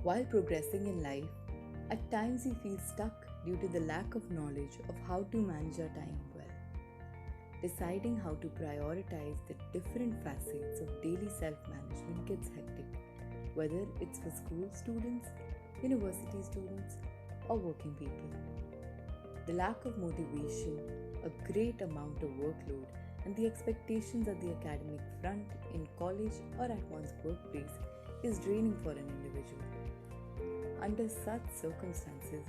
While progressing in life, at times we feel stuck due to the lack of knowledge of how to manage our time well. Deciding how to prioritize the different facets of daily self management gets hectic, whether it's for school students, university students, or working people. The lack of motivation, a great amount of workload, and the expectations at the academic front, in college, or at one's workplace is draining for an individual. Under such circumstances,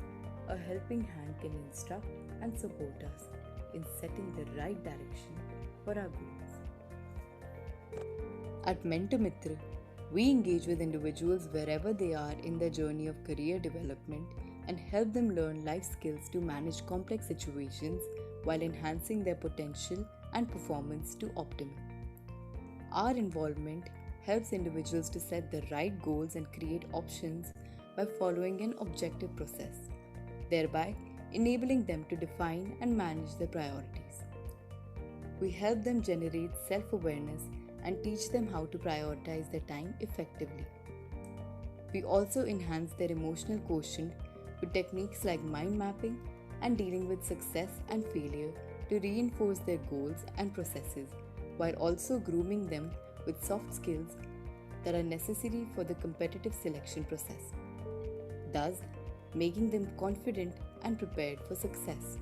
a helping hand can instruct and support us in setting the right direction for our goals. At MentorMitr, we engage with individuals wherever they are in their journey of career development and help them learn life skills to manage complex situations while enhancing their potential and performance to optimum. Our involvement helps individuals to set the right goals and create options by following an objective process, thereby enabling them to define and manage their priorities. We help them generate self awareness and teach them how to prioritize their time effectively. We also enhance their emotional quotient with techniques like mind mapping and dealing with success and failure to reinforce their goals and processes while also grooming them with soft skills that are necessary for the competitive selection process, thus making them confident and prepared for success.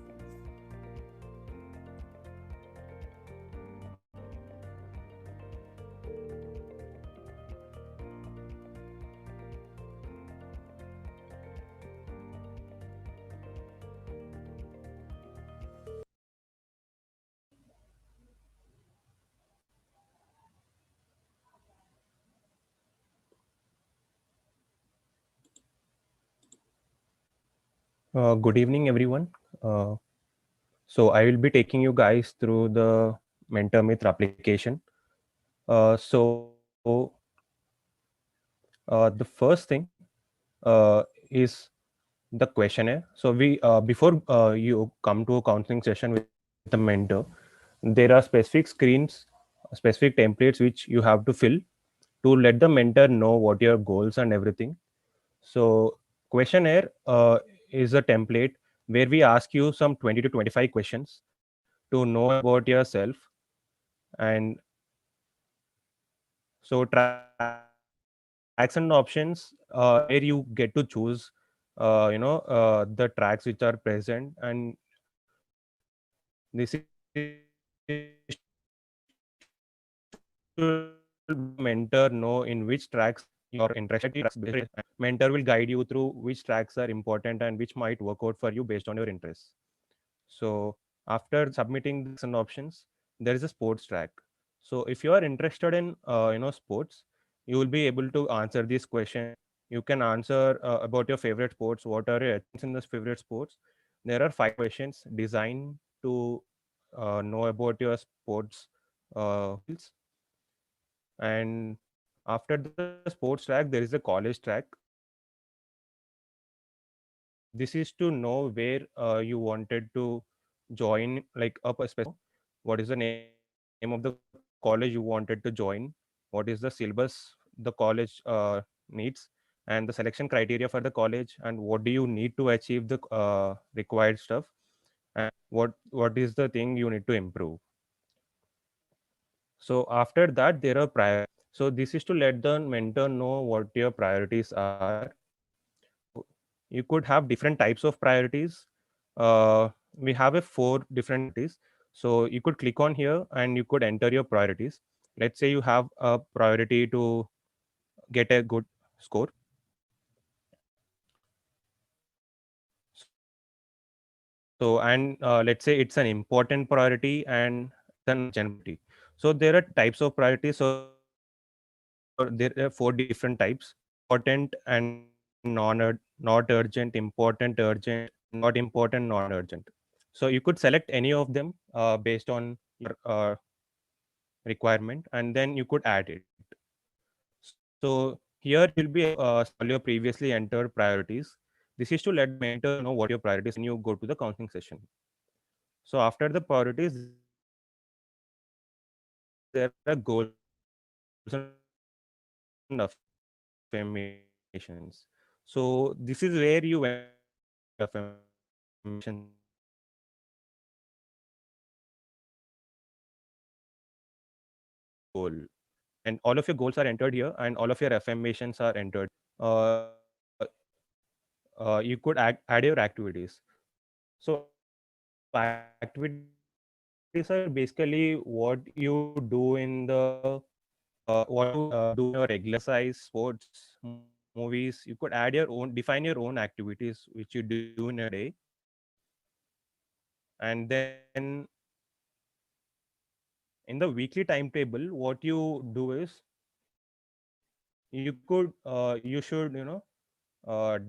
Good evening, everyone. Uh, I will be taking you guys through the MentorMitr application. So, the first thing is the questionnaire. So, before you come to a counseling session with a mentor, there are specific screens, specific templates which you have to fill to let the mentor know what your goals and everything. So, questionnaire is a template where we ask you some 20 to 25 questions to know about yourself. And so, tracks and options where you get to choose, the tracks which are present. And this is to let the mentor know which tracks are important and which might work out for you based on your interest. So after submitting the tracks, mentor will guide you through which tracks are important and which might work out for you based on your interests. So after submitting the tracks and options, there is a sports track. So if you are interested in sports, you will be able to answer these questions. You can answer about your favorite sports, what are your achievements in those favorite sports. There are 5 questions designed to know about your sports skills. And after the sports track, there is a college track. This is to know where you wanted to join, like up a specific, what is the name of the college you wanted to join, what is the syllabus the college needs, and the selection criteria for the college, and what do you need to achieve the required stuff, and what is the thing you need to improve. So after that, there are priorities. So this is to let the mentor know what your priorities are. So you could have different types of priorities. We have a 4 different priorities. So you could click on here and you could enter your priorities. Let's say you have a priority to get a good score. So and let's say it's an important priority and it's an urgent priority. So there are types of priorities. So there are 4 different types: important and not urgent, important, urgent, not important, non-urgent. So you could select any of them based on your requirement, and then you could add it. So here you will be able to see all your previously entered priorities. This is to let the mentor know what your priorities are when you go to the counseling session. So after the priorities, there are goals and affirmations. So goals and affirmations are to let the mentor know what your goals are. So this is where you enter your affirmations section. So and all of your goals are entered here, and all of your affirmations are entered. uh, you could add your activities. So activities are basically what you do in the what you do in your regular life, exercise, sports, movies. You could add your own, define your own activities which you do in a day. And then in the weekly timetable, what you do is you should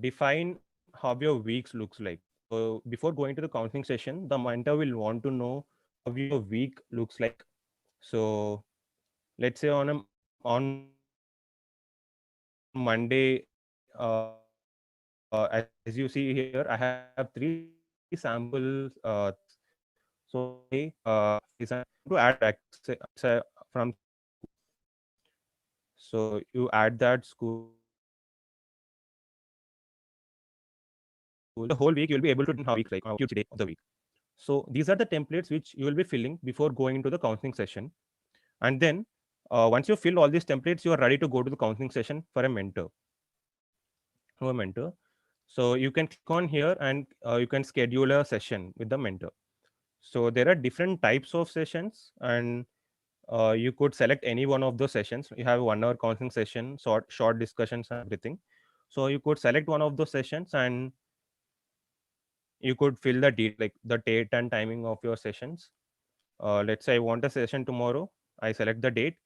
define how your weeks looks like. So before going to the counseling session, the mentor will want to know how your week looks like. So let's say on Monday, as you see here, I have three samples. So on Monday, so is an to add practice from school. So you add that school, and the whole week you'll be able to define how each day of the week. So these are the templates which you will be filling before going into the counseling session. And then once you fill all these templates, you are ready to go to the counseling session for a mentor. So you can click on here, and you can schedule a session with the mentor. So there are different types of sessions, and you could select any one of those sessions. You have 1 hour counseling session, short discussions and everything. So you could select one of those sessions, and you could fill the date, like the date and timing of your sessions. Let's say I want a session tomorrow. I select the date.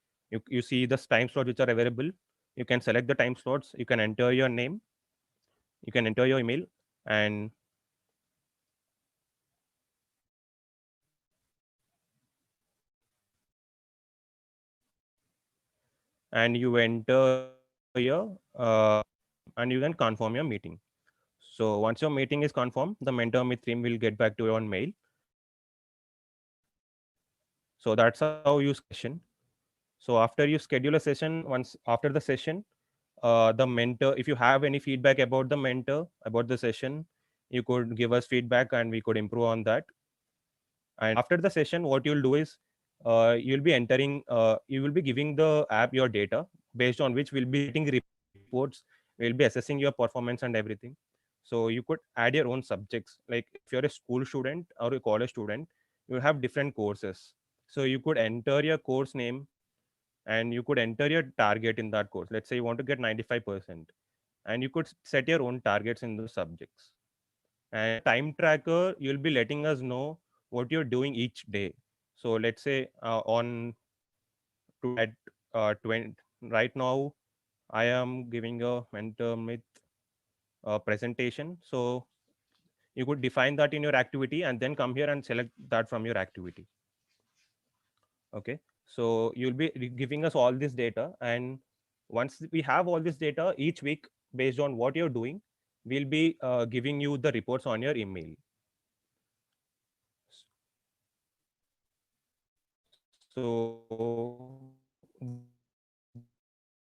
You see the time slots which are available. You can select the time slots. You can enter your name. You can enter your email, and you enter here, and you can confirm your meeting. So once your meeting is confirmed, the MentorMitr team will get back to you on mail. So that's how you schedule a session. So after you schedule a session, once after the session, the mentor, if you have any feedback about the mentor, about the session, you could give us feedback and we could improve on that. And after the session, what you'll do is you will be giving the app your data, based on which we'll be getting reports. We'll be assessing your performance and everything. So you could add your own subjects. Like if you're a school student or a college student, you have different courses. So you could enter your course name, and you could enter your target in that course. Let's say you want to get 95%, and you could set your own targets in those subjects. And in the time tracker, you'll be letting us know what you're doing each day. So let's say on today at 20 right now, I am giving a mentor myth presentation. So you could define that in your activity and then come here and select that from your activity. Okay, so you'll be giving us all this data, and once we have all this data each week, based on what you're doing, we'll be giving you the reports on your email. So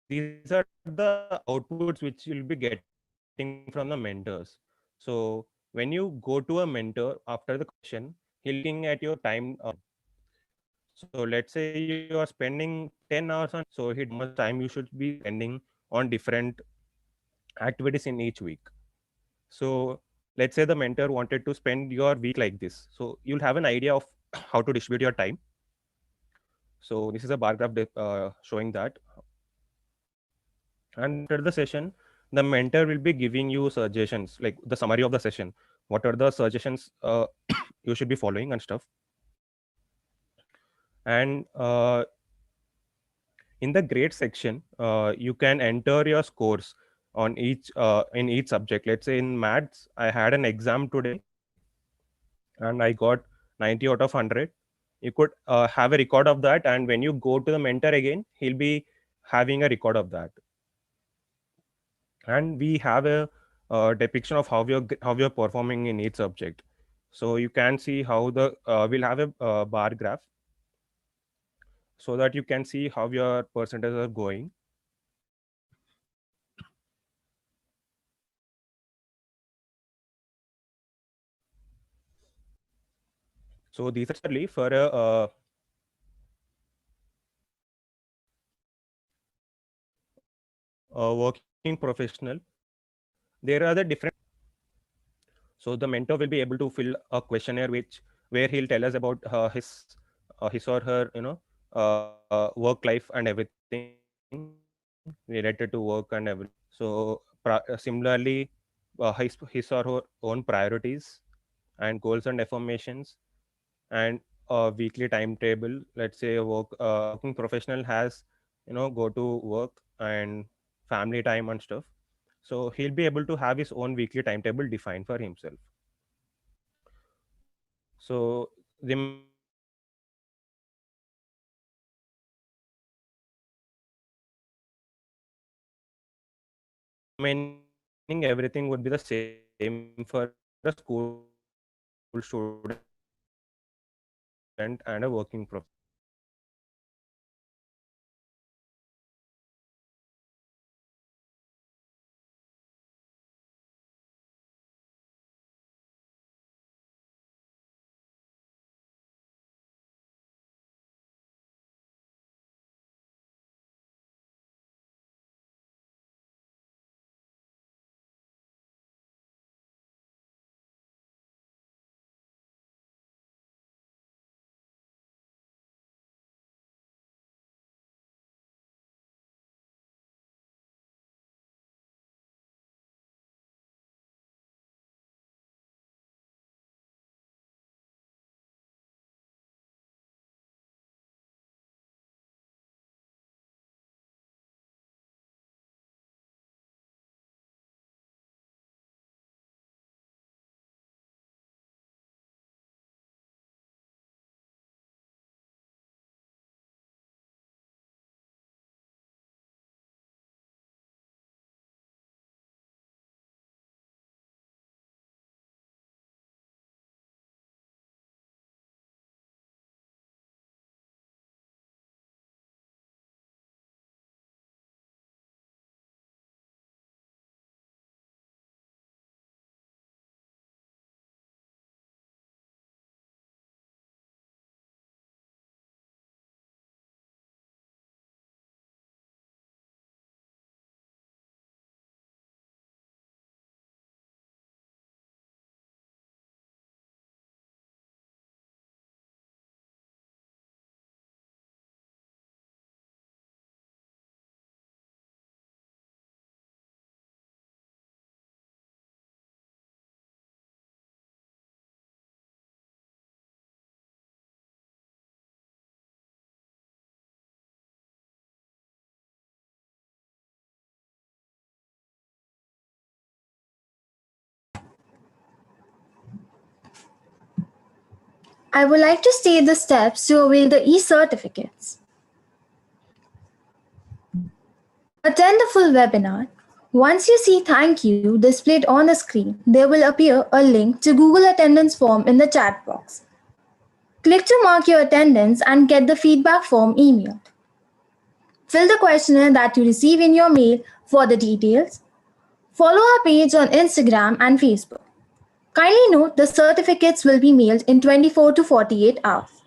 these are the outputs which you'll be getting from the mentors. So when you go to a mentor after the counseling session, he'll be looking at your time. So let's say you are spending 10 hours on session, so he decides how much time you should be spending on different activities in each week. So let's say the mentor wanted to spend your week like this. So you'll have an idea of how to distribute your time. So this is a bar graph showing that. And after the session, the mentor will be giving you suggestions, like the summary of the session. What are the suggestions you should be following and stuff. And in the grade section, you can enter your scores on each in each subject. Let's say in maths, I had an exam today and I got 90 out of 100. You could have a record of that, and when you go to the mentor again, he'll be having a record of that. And we have a depiction of how you're performing in each subject. So you can see how the we'll have a bar graph, so that you can see how your percentages are going. So these are similarly for a working professional. There are the different. So the mentor will be able to fill a questionnaire where he'll tell us about his or her work life and everything related to work and everything. So similarly, his or her own priorities and goals and affirmations, and a weekly timetable. Let's say a working professional has, go to work and family time and stuff. So he'll be able to have his own weekly timetable defined for himself. So remaining everything would be the same for a school student. So remaining everything would be the same for a school student and a working professional. I would like to state the steps to avail the e-certificates. To attend the full webinar, once you see "Thank you" displayed on the screen, there will appear a link to Google Attendance form in the chat box. Click to mark your attendance and get the feedback form emailed. Fill the questionnaire that you receive in your mail for the details. Follow our page on Instagram and Facebook. Kindly note the certificates will be mailed in 24 to 48 hours.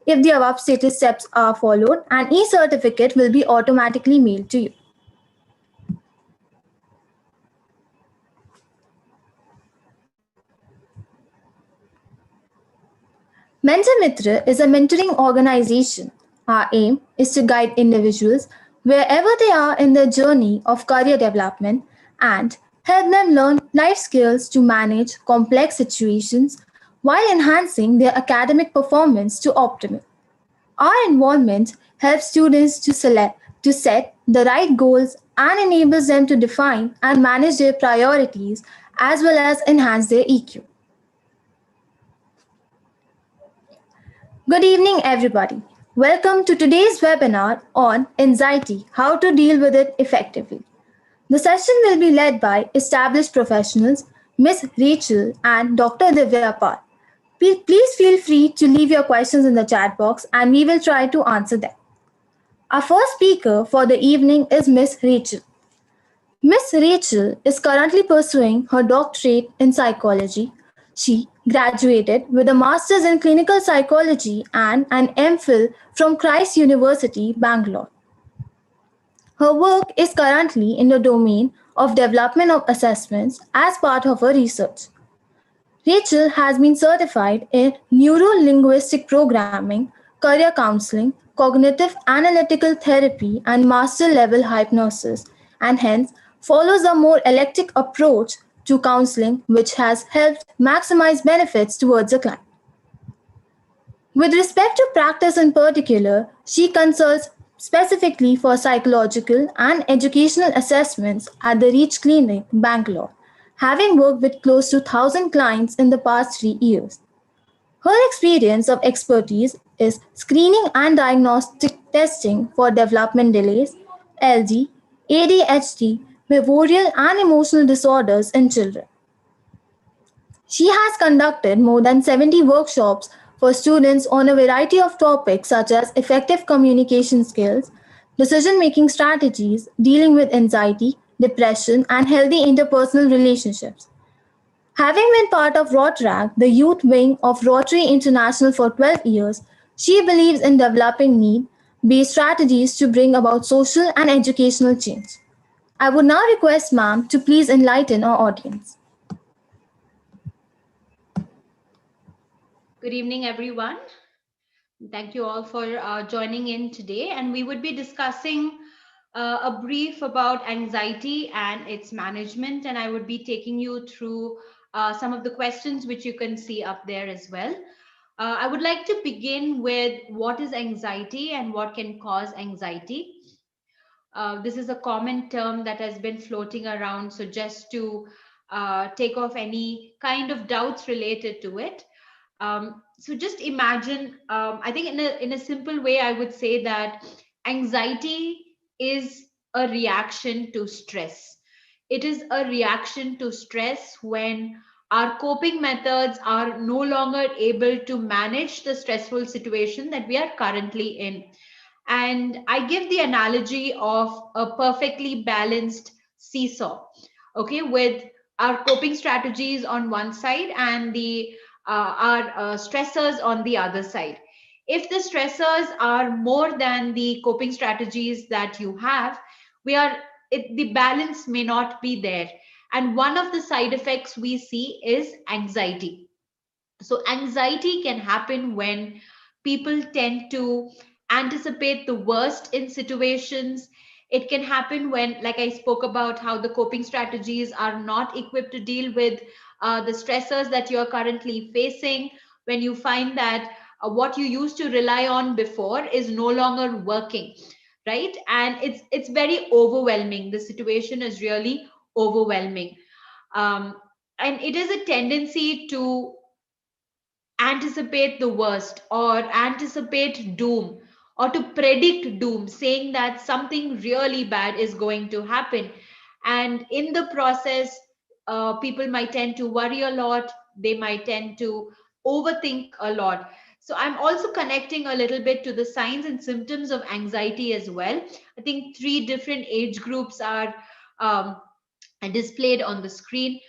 If the above stated steps are followed, an e-certificate will be automatically mailed to you. MentorMitr is a mentoring organization. Our aim is to guide individuals wherever they are in their journey of career development and help them learn life skills to manage complex situations while enhancing their academic performance to optimal. Our involvement helps students to set the right goals and enables them to define and manage their priorities as well as enhance their EQ. Good evening, everybody. Welcome to today's webinar on anxiety, how to deal with it effectively. The session will be led by established professionals, Ms. Rachel and Dr. Divya Pal. Please feel free to leave your questions in the chat box and we will try to answer them. Our first speaker for the evening is Ms. Rachel. Ms. Rachel is currently pursuing her doctorate in psychology. She graduated with a master's in clinical psychology and an MPhil from Christ University, Bangalore. Her work is currently in the domain of development of assessments as part of her research. Rachel has been certified in neuro-linguistic programming, career counseling, cognitive analytical therapy, and master level hypnosis, and hence follows a more eclectic approach to counseling, which has helped maximize benefits towards the client. With respect to practice in particular, she consults specifically for psychological and educational assessments at the Reach Clinic, Bangalore, having worked with close to 1,000 clients in the past 3 years. Her experience of expertise is screening and diagnostic testing for development delays, LD, ADHD, behavioral and emotional disorders in children. She has conducted more than 70 workshops for students on a variety of topics such as effective communication skills, decision making strategies, dealing with anxiety, depression, and healthy interpersonal relationships. Having been part of Rotaract, the youth wing of Rotary International for 12 years, she believes in developing need based strategies to bring about social and educational change. I would now request ma'am to please enlighten our audience. Good evening, everyone. Thank you all for joining in today. And we would be discussing a brief about anxiety and its management. And I would be taking you through some of the questions which you can see up there as well. I would like to begin with what is anxiety and what can cause anxiety. This is a common term that has been floating around. So, just to take off any kind of doubts related to it. So just imagine, I think in a simple way, I would say that anxiety is a reaction to stress. It is a reaction to stress when our coping methods are no longer able to manage the stressful situation that we are currently in. And I give the analogy of a perfectly balanced seesaw, okay, with our coping strategies on one side and the our stressors on the other side. If the stressors are more than the coping strategies that you have, the balance may not be there. And one of the side effects we see is anxiety. So anxiety can happen when people tend to anticipate the worst in situations. It can happen when, like I spoke about, how the coping strategies are not equipped to deal with the stressors that you're currently facing. When you find that what you used to rely on before is no longer working, right? And it's very overwhelming. The situation is really overwhelming. Um, and it is a tendency to anticipate the worst or anticipate doom or to predict doom, saying that something really bad is going to happen. And in the process, people might tend to worry a lot, they might tend to overthink a lot. So I'm also connecting a little bit to the signs and symptoms of anxiety as well. I think three different age groups are um, displayed on the screen.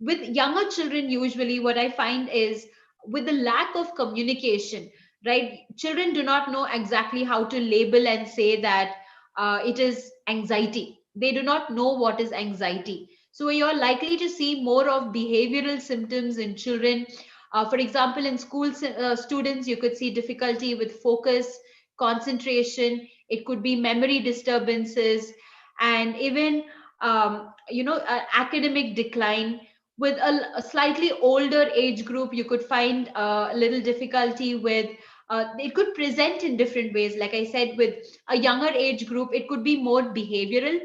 With younger children, usually what I find is with the lack of communication, right? Children do not know exactly how to label and say that it is anxiety. They do not know what is anxiety. So you're likely to see more of behavioral symptoms in children. For example, in school students, you could see difficulty with focus, concentration. It could be memory disturbances, and even academic decline. With a slightly older age group, you could find a little difficulty with it could present in different ways. Like I said, with a younger age group, it could be more behavioral.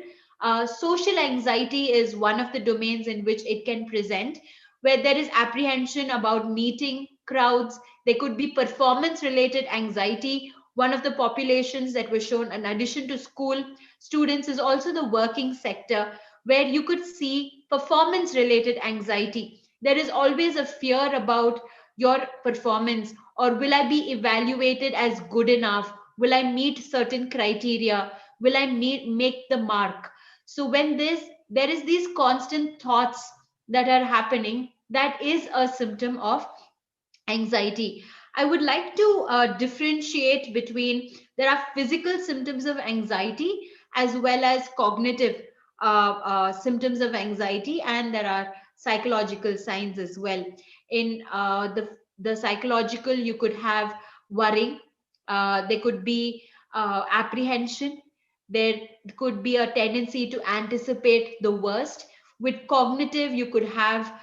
Social anxiety is one of the domains in which it can present, where there is apprehension about meeting crowds. There could be performance related anxiety. One of the populations that was shown, in addition to school students, is also the working sector, where you could see performance related anxiety. There is always a fear about your performance, or will I be evaluated as good enough? Will I meet certain criteria? Will I make the mark? So when there is these constant thoughts that are happening, that is a symptom of anxiety. I would like to differentiate between there are physical symptoms of anxiety as well as cognitive symptoms of anxiety, and there are psychological signs as well. In the psychological, you could have worrying, there could be apprehension, there could be a tendency to anticipate the worst. With cognitive, you could have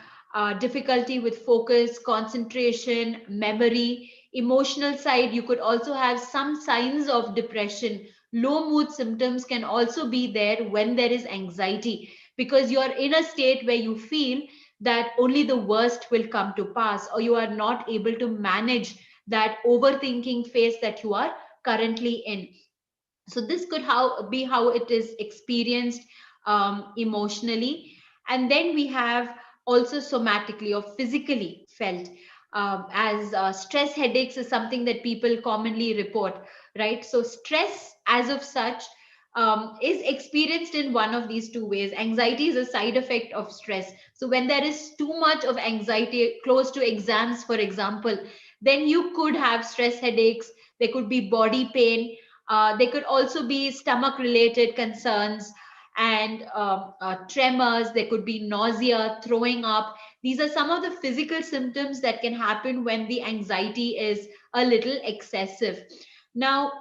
difficulty with focus, concentration, memory. Emotional side, you could also have some signs of depression. Low mood symptoms can also be there when there is anxiety, because you are in a state where you feel that only the worst will come to pass, or you are not able to manage that overthinking phase that you are currently in. So this could be how it is experienced emotionally. And then we have also somatically or physically felt, as stress headaches is something that people commonly report, right? So stress as of such is experienced in one of these two ways. Anxiety is a side effect of stress. So when there is too much of anxiety close to exams, for example, then you could have stress headaches. There could be body pain, they could also be stomach related concerns and tremors. There could be nausea, throwing up. These are some of the physical symptoms that can happen when the anxiety is a little excessive. Now,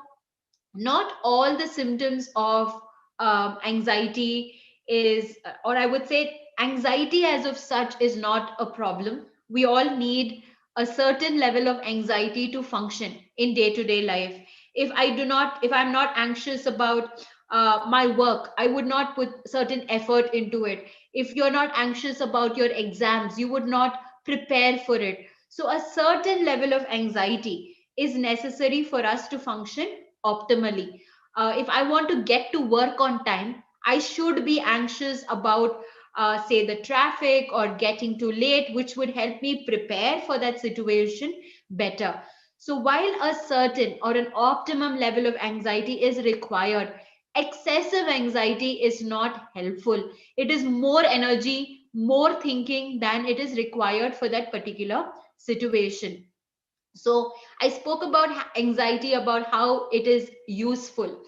not all the symptoms of anxiety is, or I would say, anxiety as of such is not a problem. We all need a certain level of anxiety to function in day to day life. If I'm not anxious about my work, I would not put certain effort into it. If you're not anxious about your exams, you would not prepare for it. So a certain level of anxiety is necessary for us to function optimally. If I want to get to work on time, I should be anxious about, say, the traffic or getting too late, which would help me prepare for that situation better. So, while a certain or an optimum level of anxiety is required, excessive anxiety is not helpful. It is more energy, more thinking than it is required for that particular situation. So I spoke about anxiety, about how it is useful.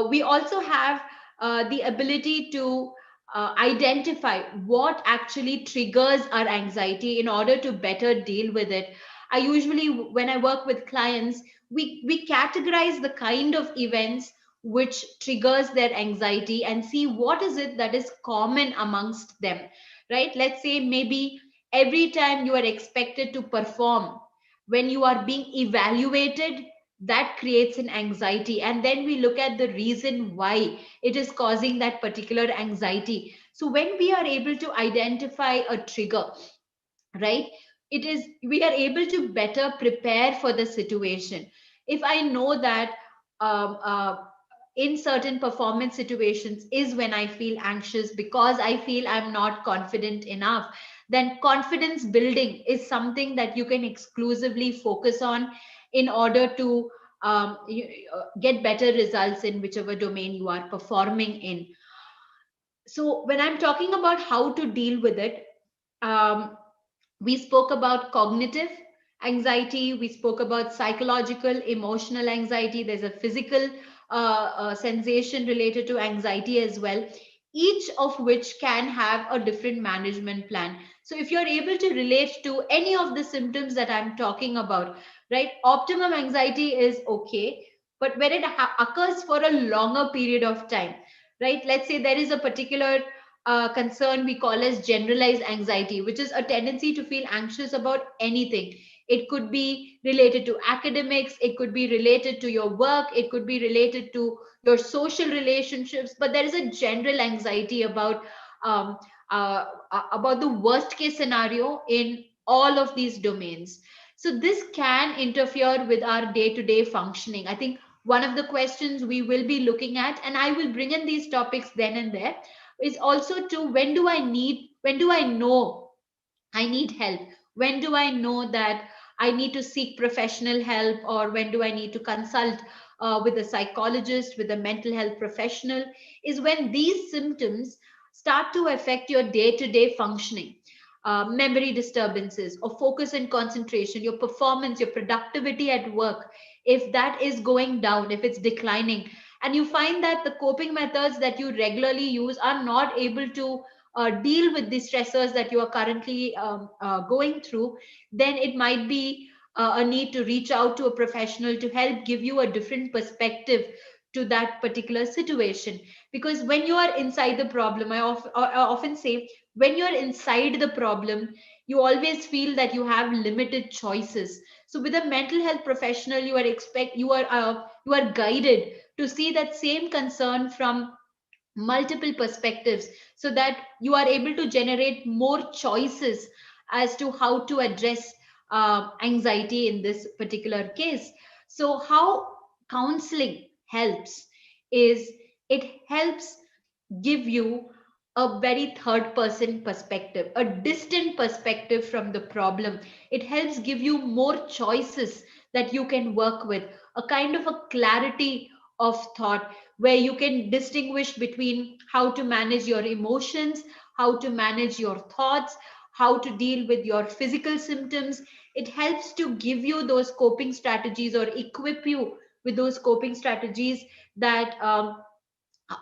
We also have the ability to identify what actually triggers our anxiety in order to better deal with it. I usually, when I work with clients, we categorize the kind of events which triggers their anxiety and see what is it that is common amongst them, right? Let's say maybe every time you are expected to perform, when you are being evaluated, that creates an anxiety, and then we look at the reason why it is causing that particular anxiety. So when we are able to identify a trigger, right, it is, we are able to better prepare for the situation. If I know that um, uh, in certain performance situations is when I feel anxious because I feel I'm not confident enough, then confidence building is something that you can exclusively focus on in order to get better results in whichever domain you are performing in. So when I'm talking about how to deal with it, um, we spoke about cognitive anxiety, we spoke about psychological, emotional anxiety. There's a physical sensation related to anxiety as well, each of which can have a different management plan. So, if you're able to relate to any of the symptoms that I'm talking about, right, optimum anxiety is okay. But when it occurs for a longer period of time, right, let's say there is a particular concern we call as generalized anxiety, which is a tendency to feel anxious about anything. It could be related to academics, it could be related to your work, it could be related to your social relationships, but there is a general anxiety um, about the worst case scenario in all of these domains. So this can interfere with our day-to-day functioning. I think one of the questions we will be looking at, and I will bring in these topics then and there, is also to when do I know I need help? When do I know that I need to seek professional help, or when do I need to consult with a psychologist, with a mental health professional? Is when these symptoms start to affect your day to day functioning. memory disturbances, or focus and concentration, your performance, your productivity at work, if that is going down, if it's declining, and you find that the coping methods that you regularly use are not able to deal with the stressors that you are currently going through, then it might be a need to reach out to a professional to help give you a different perspective to that particular situation. Because when you are inside the problem, I often say, when you're inside the problem, you always feel that you have limited choices. So with a mental health professional, you are guided to see that same concern from multiple perspectives, so that you are able to generate more choices as to how to address anxiety in this particular case. So how counseling helps is, it helps give you a very third person perspective, a distant perspective from the problem. It helps give you more choices that you can work with, a kind of a clarity of thought, where you can distinguish between how to manage your emotions, how to manage your thoughts, how to deal with your physical symptoms. It helps to give you those coping strategies, or equip you with those coping strategies that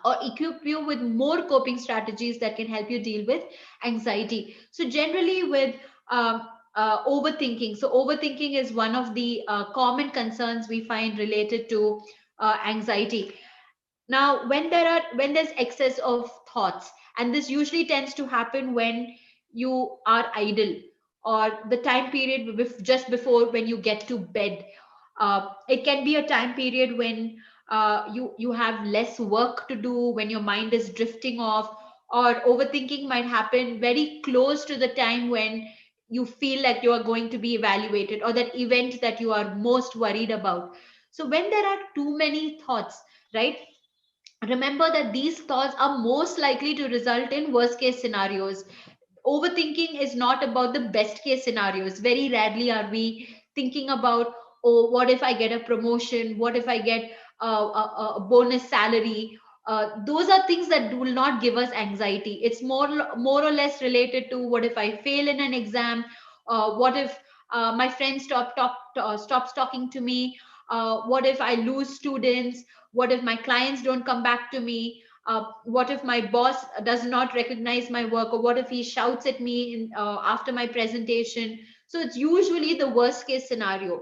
or equip you with more coping strategies that can help you deal with anxiety. So generally with um, overthinking, so overthinking is one of the common concerns we find related to anxiety. Now when there's excess of thoughts, and this usually tends to happen when you are idle, or the time period just before when you get to bed. It can be a time period when you have less work to do, when your mind is drifting off, or overthinking might happen very close to the time when you feel like you are going to be evaluated, or that event that you are most worried about. So when there are too many thoughts, right, remember that these thoughts are most likely to result in worst case scenarios. Overthinking is not about the best case scenarios. Very rarely are we thinking about, oh, what if I get a promotion, what if I get a bonus salary. Those are things that will not give us anxiety. It's more or less related to, what if I fail in an exam, what if my friend stops talking to me, what if I lose students, what if my clients don't come back to me, what if my boss does not recognize my work, or what if he shouts at me after my presentation. So it's usually the worst case scenario.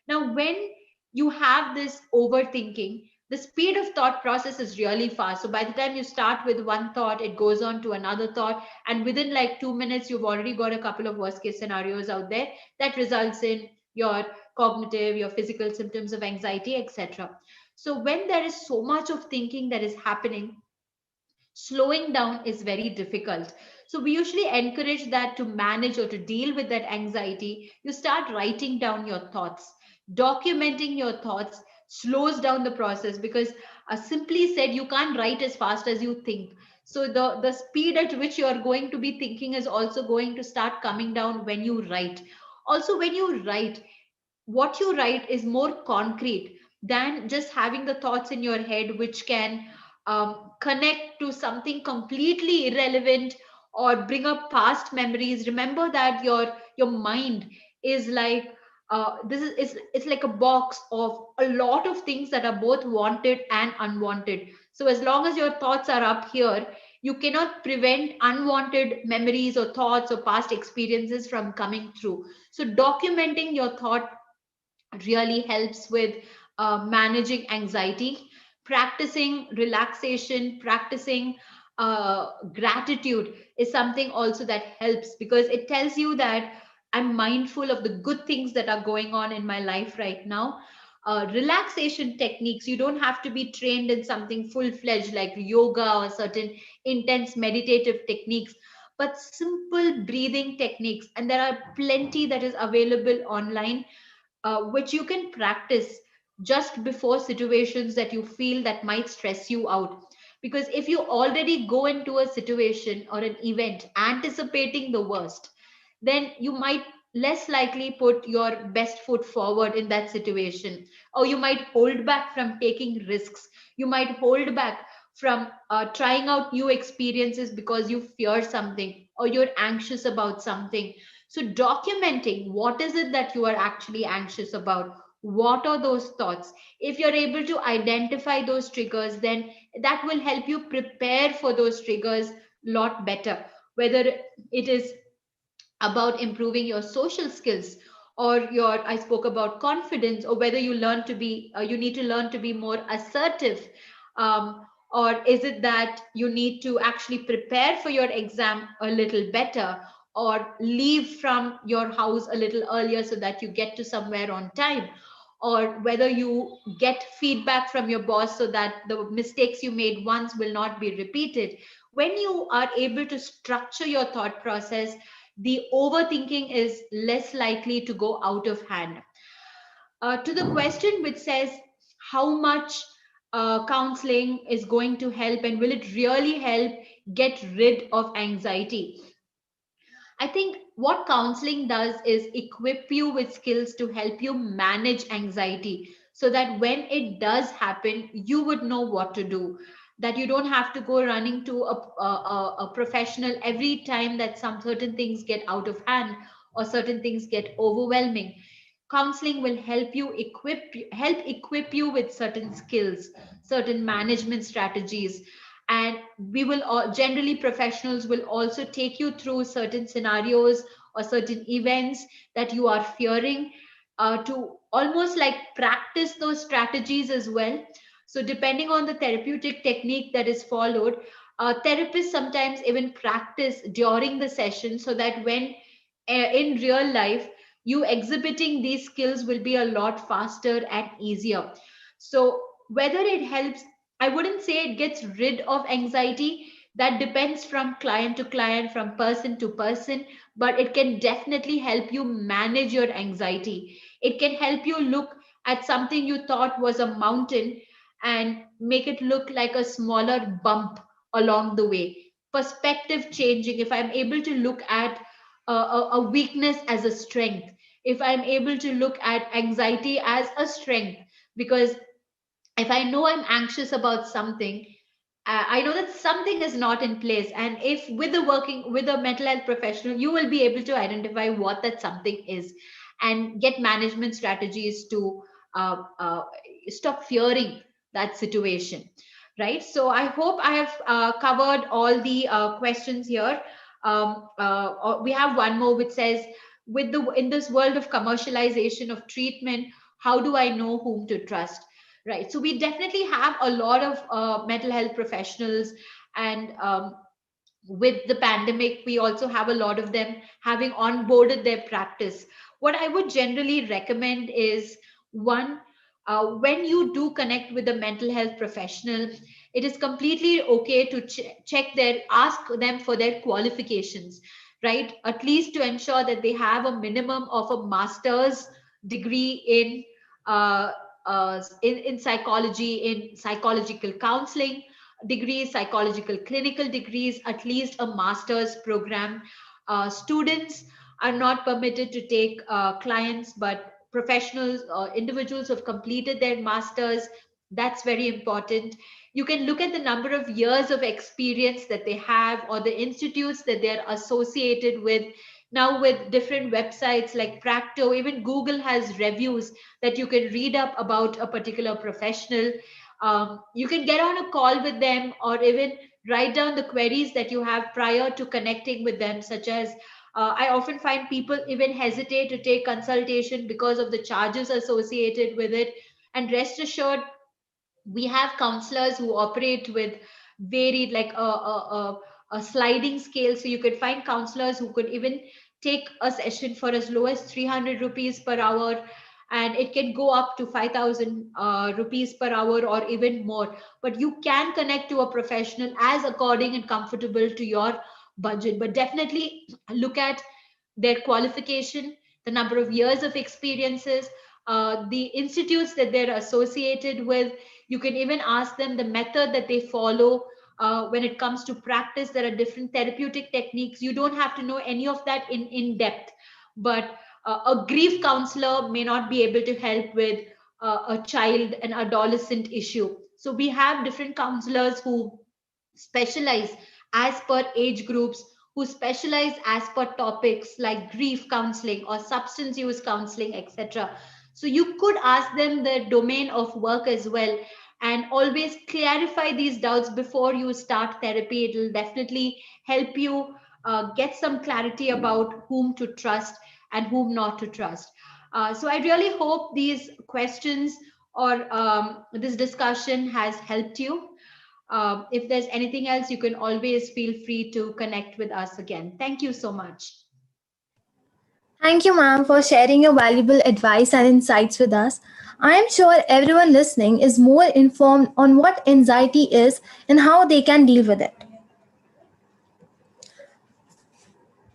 Now when you have this overthinking, the speed of thought process is really fast. So by the time you start with one thought, it goes on to another thought, and within like 2 minutes you've already got a couple of worst case scenarios out there that results in your cognitive, your physical symptoms of anxiety, etc. So when there is so much of thinking that is happening, slowing down is very difficult. So we usually encourage that to manage or to deal with that anxiety, you start writing down your thoughts. Documenting your thoughts slows down the process, because simply said, you can't write as fast as you think. So the speed at which you are going to be thinking is also going to start coming down when you write. Also when you write, what you write is more concrete than just having the thoughts in your head, which can connect to something completely irrelevant or bring up past memories. Remember that your mind is like this is it's like a box of a lot of things that are both wanted and unwanted. So as long as your thoughts are up here, you cannot prevent unwanted memories or thoughts or past experiences from coming through. So documenting your thought really helps with managing anxiety. Practicing relaxation, practicing gratitude is something also that helps, because it tells you that I'm mindful of the good things that are going on in my life right now. Relaxation techniques, you don't have to be trained in something full fledged like yoga or certain intense meditative techniques, but simple breathing techniques, and there are plenty that is available online, which you can practice just before situations that you feel that might stress you out. Because if you already go into a situation or an event anticipating the worst, then you might less likely put your best foot forward in that situation, or you might hold back from taking risks. You might hold back from trying out new experiences because you fear something or you're anxious about something. So documenting what is it that you are actually anxious about, what are those thoughts. If you're able to identify those triggers, then that will help you prepare for those triggers a lot better, whether it is about improving your social skills, or your, I spoke about confidence, or whether you learn to be you need to learn to be more assertive, um, or is it that you need to actually prepare for your exam a little better, or leave from your house a little earlier so that you get to somewhere on time, or whether you get feedback from your boss so that the mistakes you made once will not be repeated. When you are able to structure your thought process, the overthinking is less likely to go out of hand. To the question which says how much counseling is going to help and will it really help get rid of anxiety, I think what counseling does is equip you with skills to help you manage anxiety so that when it does happen, you would know what to do. That you don't have to go running to a professional every time that some certain things get out of hand or certain things get overwhelming. Counseling will help equip you with certain skills, certain management strategies, and we will generally professionals will also take you through certain scenarios or certain events that you are fearing, to almost like practice those strategies as well. So depending on the therapeutic technique that is followed, therapists sometimes even practice during the session so that when in real life you exhibiting these skills will be a lot faster and easier. So whether it helps, I wouldn't say it gets rid of anxiety. That depends from client to client, from person to person, but it can definitely help you manage your anxiety. It can help you look at something you thought was a mountain and make it look like a smaller bump along the way. Perspective changing. If I'm able to look at a weakness as a strength, if I'm able to look at anxiety as a strength, because if I know I'm anxious about something, I know that something is not in place. And if with the working with a mental health professional, you will be able to identify what that something is and get management strategies to uh, uh, stop fearing that situation. Right. So I hope I have covered all the questions here. We have one more which says, with the in this world of commercialization of treatment, how do I know whom to trust? Right. So we definitely have a lot of mental health professionals, and with the pandemic, we also have a lot of them having onboarded their practice. What I would generally recommend is one, when you do connect with a mental health professional, it is completely okay to check their, ask them for their qualifications, right? At least to ensure that they have a minimum of a master's degree uh, in psychology, in psychological counseling degrees, psychological clinical degrees, at least a master's program. Students are not permitted to take clients, but professionals or individuals who have completed their masters, that's very important. You can look at the number of years of experience that they have or the institutes that they're associated with. Now, with different websites like Practo, even Google has reviews that you can read up about a particular professional. You can get on a call with them or even write down the queries that you have prior to connecting with them, such as I often find people even hesitate to take consultation because of the charges associated with it. And rest assured, we have counselors who operate with varied, like a sliding scale. So you could find counselors who could even take a session for as low as 300 rupees per hour, and it can go up to 5,000 rupees per hour or even more. But you can connect to a professional as according and comfortable to your budget. But definitely look at their qualification, the number of years of experiences, the institutes that they're associated with. You can even ask them the method that they follow when it comes to practice. There are different therapeutic techniques. You don't have to know any of that in depth, but a grief counselor may not be able to help with a child and adolescent issue. So we have different counselors who specialize as per age groups, who specialize as per topics like grief counseling or substance use counseling, etc. So you could ask them the domain of work as well, and always clarify these doubts before you start therapy. It will definitely help you get some clarity about whom to trust and whom not to trust. So I really hope these questions or this discussion has helped you. If there's anything else, you can always feel free to connect with us again. Thank you so much. Thank you, ma'am, for sharing your valuable advice and insights with us. I am sure everyone listening is more informed on what anxiety is and how they can deal with it.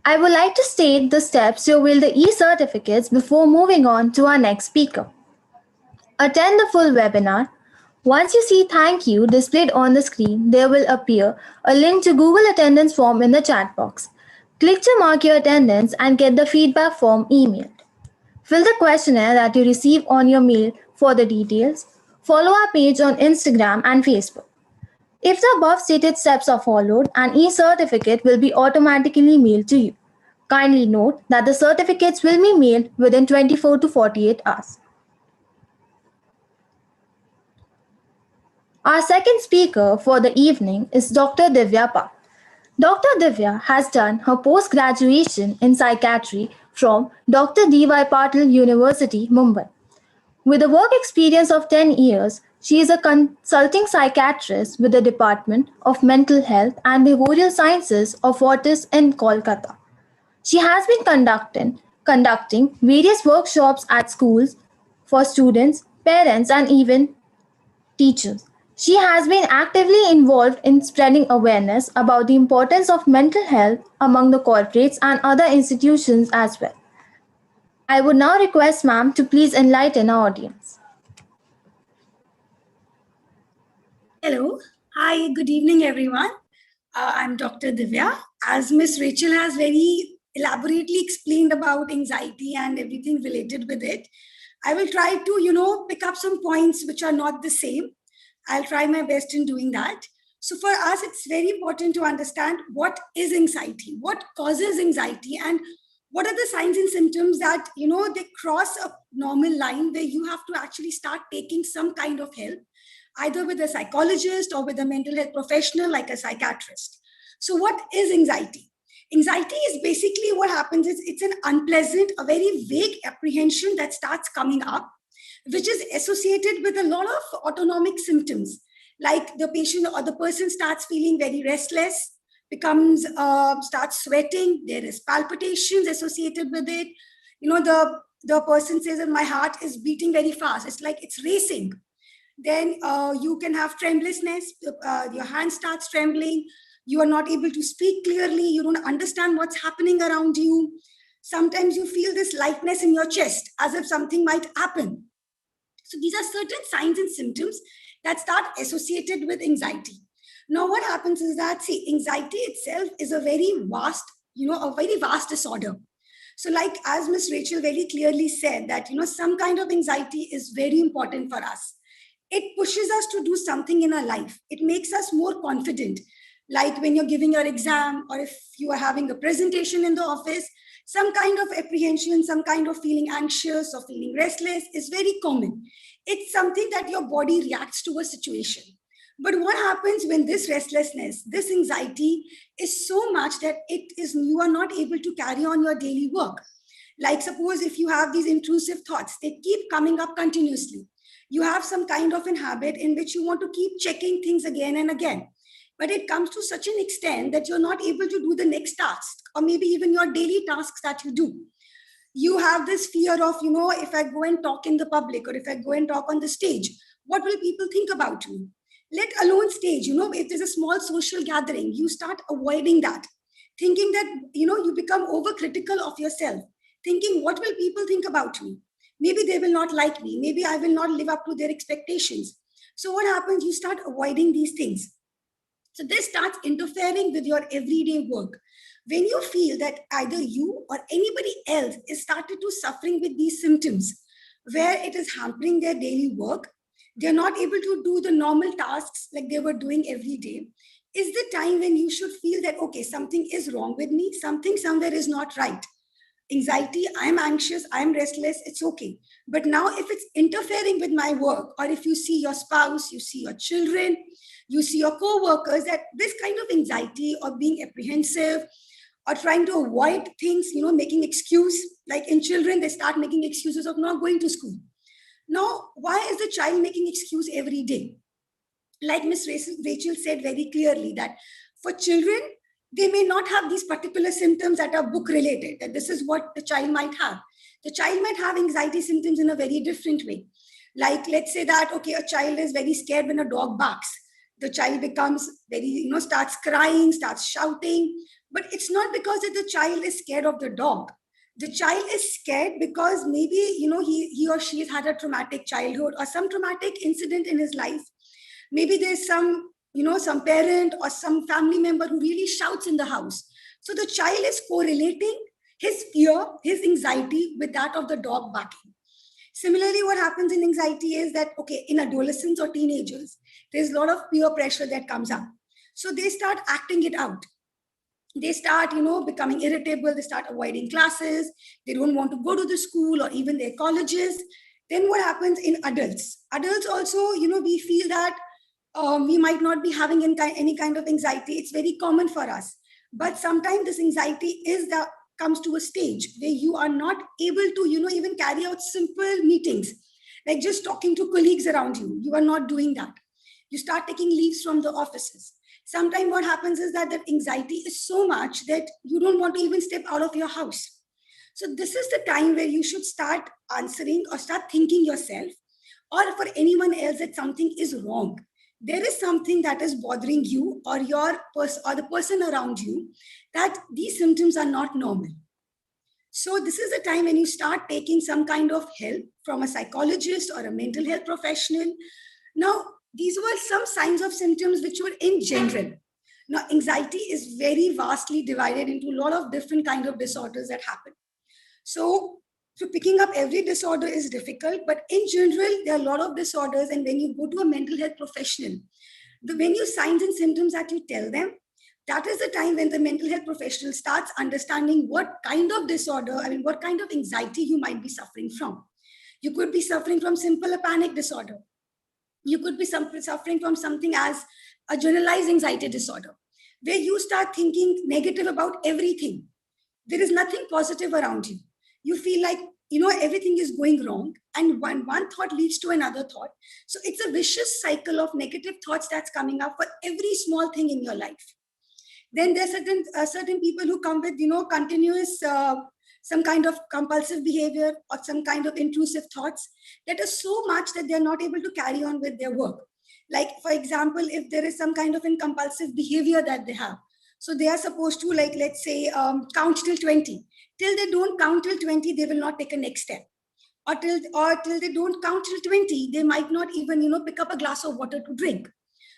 I would like to state the steps to avail the e-certificates before moving on to our next speaker. Attend the full webinar. Once you see thank you displayed on the screen, there will appear a link to Google Attendance form in the chat box. Click to mark your attendance and get the feedback form emailed. Fill the questionnaire that you receive on your mail for the details. Follow our page on Instagram and Facebook. If the above stated steps are followed, an e-certificate will be automatically mailed to you. Kindly note that the certificates will be mailed within 24 to 48 hours. Our second speaker for the evening is Dr. Divya Pak. Dr. Divya has done her post-graduation in psychiatry from Dr. D.Y. Patil University, Mumbai. With a work experience of 10 years, she is a consulting psychiatrist with the Department of Mental Health and Behavioral Sciences of Fortis in Kolkata. She has been conducting various workshops at schools for students, parents, and even teachers. She has been actively involved in spreading awareness about the importance of mental health among the corporates and other institutions as well. I would now request ma'am to please enlighten our audience. Hello. Hi, good evening, everyone. I'm Dr. Divya. As Miss Rachel has very elaborately explained about anxiety and everything related with it, I will try to, pick up some points which are not the same. I'll try my best in doing that. So for us, it's very important to understand what is anxiety, what causes anxiety, and what are the signs and symptoms that, they cross a normal line where you have to actually start taking some kind of help, either with a psychologist or with a mental health professional like a psychiatrist. So what is anxiety? Anxiety is basically what happens is it's an unpleasant, a very vague apprehension that starts coming up, which is associated with a lot of autonomic symptoms, like the patient or the person starts feeling very restless, starts sweating, there is palpitations associated with it. The person says that my heart is beating very fast. It's like it's racing. Then you can have tremblousness, your hand starts trembling, you are not able to speak clearly, you don't understand what's happening around you. Sometimes you feel this lightness in your chest as if something might happen. So these are certain signs and symptoms that start associated with anxiety. Now what happens is that, anxiety itself is a very vast disorder. So like as Miss Rachel very clearly said that, some kind of anxiety is very important for us. It pushes us to do something in our life. It makes us more confident. Like when you're giving your exam or if you are having a presentation in the office, some kind of apprehension, some kind of feeling anxious or feeling restless is very common. It's something that your body reacts to a situation. But what happens when this restlessness, this anxiety is so much that you are not able to carry on your daily work? Like suppose if you have these intrusive thoughts, they keep coming up continuously. You have some kind of a habit in which you want to keep checking things again and again. But it comes to such an extent that you're not able to do the next task or maybe even your daily tasks that you do. You have this fear of, if I go and talk in the public or if I go and talk on the stage, what will people think about me? Let alone stage, if there's a small social gathering, you start avoiding that, thinking that, you become overcritical of yourself, thinking, what will people think about me? Maybe they will not like me. Maybe I will not live up to their expectations. So what happens? You start avoiding these things. So this starts interfering with your everyday work. When you feel that either you or anybody else is started to suffering with these symptoms, where it is hampering their daily work, they're not able to do the normal tasks like they were doing every day, is the time when you should feel that, okay, something is wrong with me, something somewhere is not right. Anxiety, I'm anxious, I'm restless, it's okay. But now if it's interfering with my work, or if you see your spouse, you see your children, you see your co-workers, that this kind of anxiety or being apprehensive or trying to avoid things, making excuse, like in children, they start making excuses of not going to school. Now, why is the child making excuse every day? Like Miss Rachel said very clearly, that for children, they may not have these particular symptoms that are book related, that this is what the child might have. The child might have anxiety symptoms in a very different way. Like, let's say that, okay, a child is very scared when a dog barks. The child becomes very, starts crying, starts shouting. But it's not because that the child is scared of the dog. The child is scared because maybe, he or she has had a traumatic childhood or some traumatic incident in his life. Maybe there's some parent or some family member who really shouts in the house. So the child is correlating his fear, his anxiety with that of the dog barking. Similarly, what happens in anxiety is that, okay, in adolescents or teenagers, there's a lot of peer pressure that comes up. So they start acting it out. They start, becoming irritable. They start avoiding classes. They don't want to go to the school or even their colleges. Then what happens in adults? Adults also, we feel that we might not be having any kind of anxiety. It's very common for us. But sometimes this anxiety comes to a stage where you are not able to, even carry out simple meetings, like just talking to colleagues around you. You are not doing that. You start taking leaves from the offices. Sometimes what happens is that anxiety is so much that you don't want to even step out of your house. So this is the time where you should start answering or start thinking yourself, or for anyone else, that something is wrong. There is something that is bothering you or or the person around you, that these symptoms are not normal. So this is the time when you start taking some kind of help from a psychologist or a mental health professional. Now, these were some signs of symptoms which were in general. Now, anxiety is very vastly divided into a lot of different kind of disorders that happen. So picking up every disorder is difficult, but in general, there are a lot of disorders. And when you go to a mental health professional, the venue signs and symptoms that you tell them, that is the time when the mental health professional starts understanding what kind of disorder, what kind of anxiety you might be suffering from. You could be suffering from simple panic disorder. You could be suffering from something as a generalized anxiety disorder, where you start thinking negative about everything. There is nothing positive around you. You feel like, everything is going wrong, and one thought leads to another thought. So it's a vicious cycle of negative thoughts that's coming up for every small thing in your life. Then there's certain people who come with, continuous some kind of compulsive behavior or some kind of intrusive thoughts that are so much that they're not able to carry on with their work. Like, for example, if there is some kind of compulsive behavior that they have, so they are supposed to, like, let's say, count till 20. Till they don't count till 20, they will not take a next step. Or till they don't count till 20, they might not even, pick up a glass of water to drink.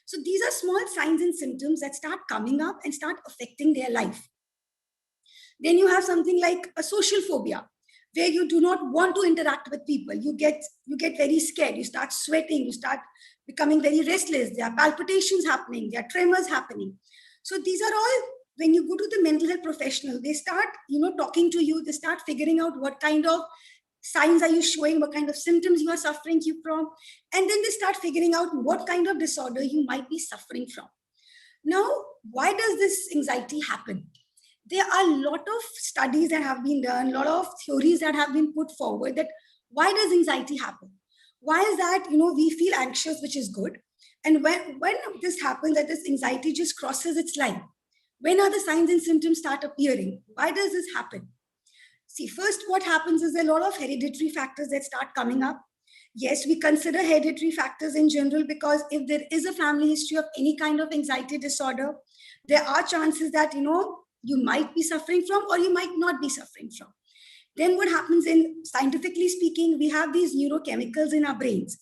So these are small signs and symptoms that start coming up and start affecting their life. Then you have something like a social phobia, where you do not want to interact with people. You get very scared. You start sweating. You start becoming very restless. There are palpitations happening. There are tremors happening. So these are all, when you go to the mental health professional, they start, talking to you. They start figuring out what kind of signs are you showing, what kind of symptoms you are suffering from. And then they start figuring out what kind of disorder you might be suffering from. Now, why does this anxiety happen? There are a lot of studies that have been done, a lot of theories that have been put forward, that why does anxiety happen? Why is that, we feel anxious, which is good. And when this happens, that this anxiety just crosses its line, when are the signs and symptoms start appearing? Why does this happen? See, first, what happens is a lot of hereditary factors that start coming up. Yes, we consider hereditary factors in general because if there is a family history of any kind of anxiety disorder, there are chances that, you might be suffering from or you might not be suffering from. Then what happens, in scientifically speaking, we have these neurochemicals in our brains.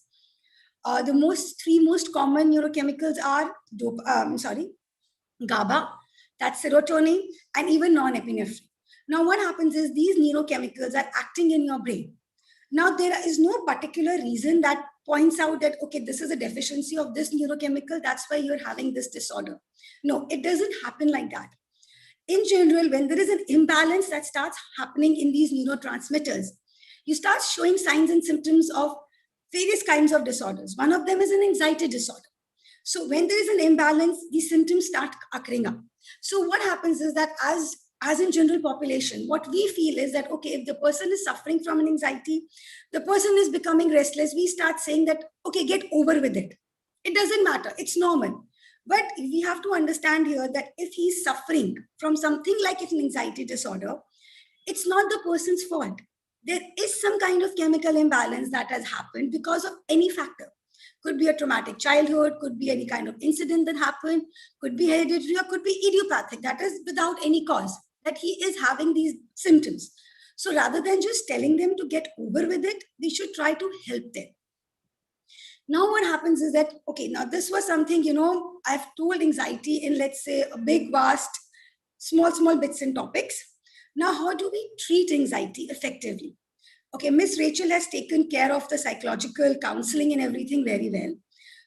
The three most common neurochemicals are GABA, that's serotonin, and even norepinephrine. Now, what happens is these neurochemicals are acting in your brain. Now, there is no particular reason that points out that, okay, this is a deficiency of this neurochemical, that's why you're having this disorder. No, it doesn't happen like that. In general, when there is an imbalance that starts happening in these neurotransmitters, you start showing signs and symptoms of various kinds of disorders. One of them is an anxiety disorder. So when there is an imbalance, these symptoms start occurring up. So what happens is that as in general population, what we feel is that, okay, if the person is suffering from an anxiety, the person is becoming restless, we start saying that, okay, get over with it. It doesn't matter, it's normal. But we have to understand here that if he's suffering from something like an anxiety disorder, it's not the person's fault. There is some kind of chemical imbalance that has happened because of any factor. Could be a traumatic childhood, could be any kind of incident that happened, could be hereditary, or could be idiopathic, that is without any cause, that he is having these symptoms. So rather than just telling them to get over with it, we should try to help them. Now what happens is that, okay, now this was something, I've told anxiety in, let's say, a big, vast, small bits and topics. Now, how do we treat anxiety effectively? Okay, Miss Rachel has taken care of the psychological counseling and everything very well.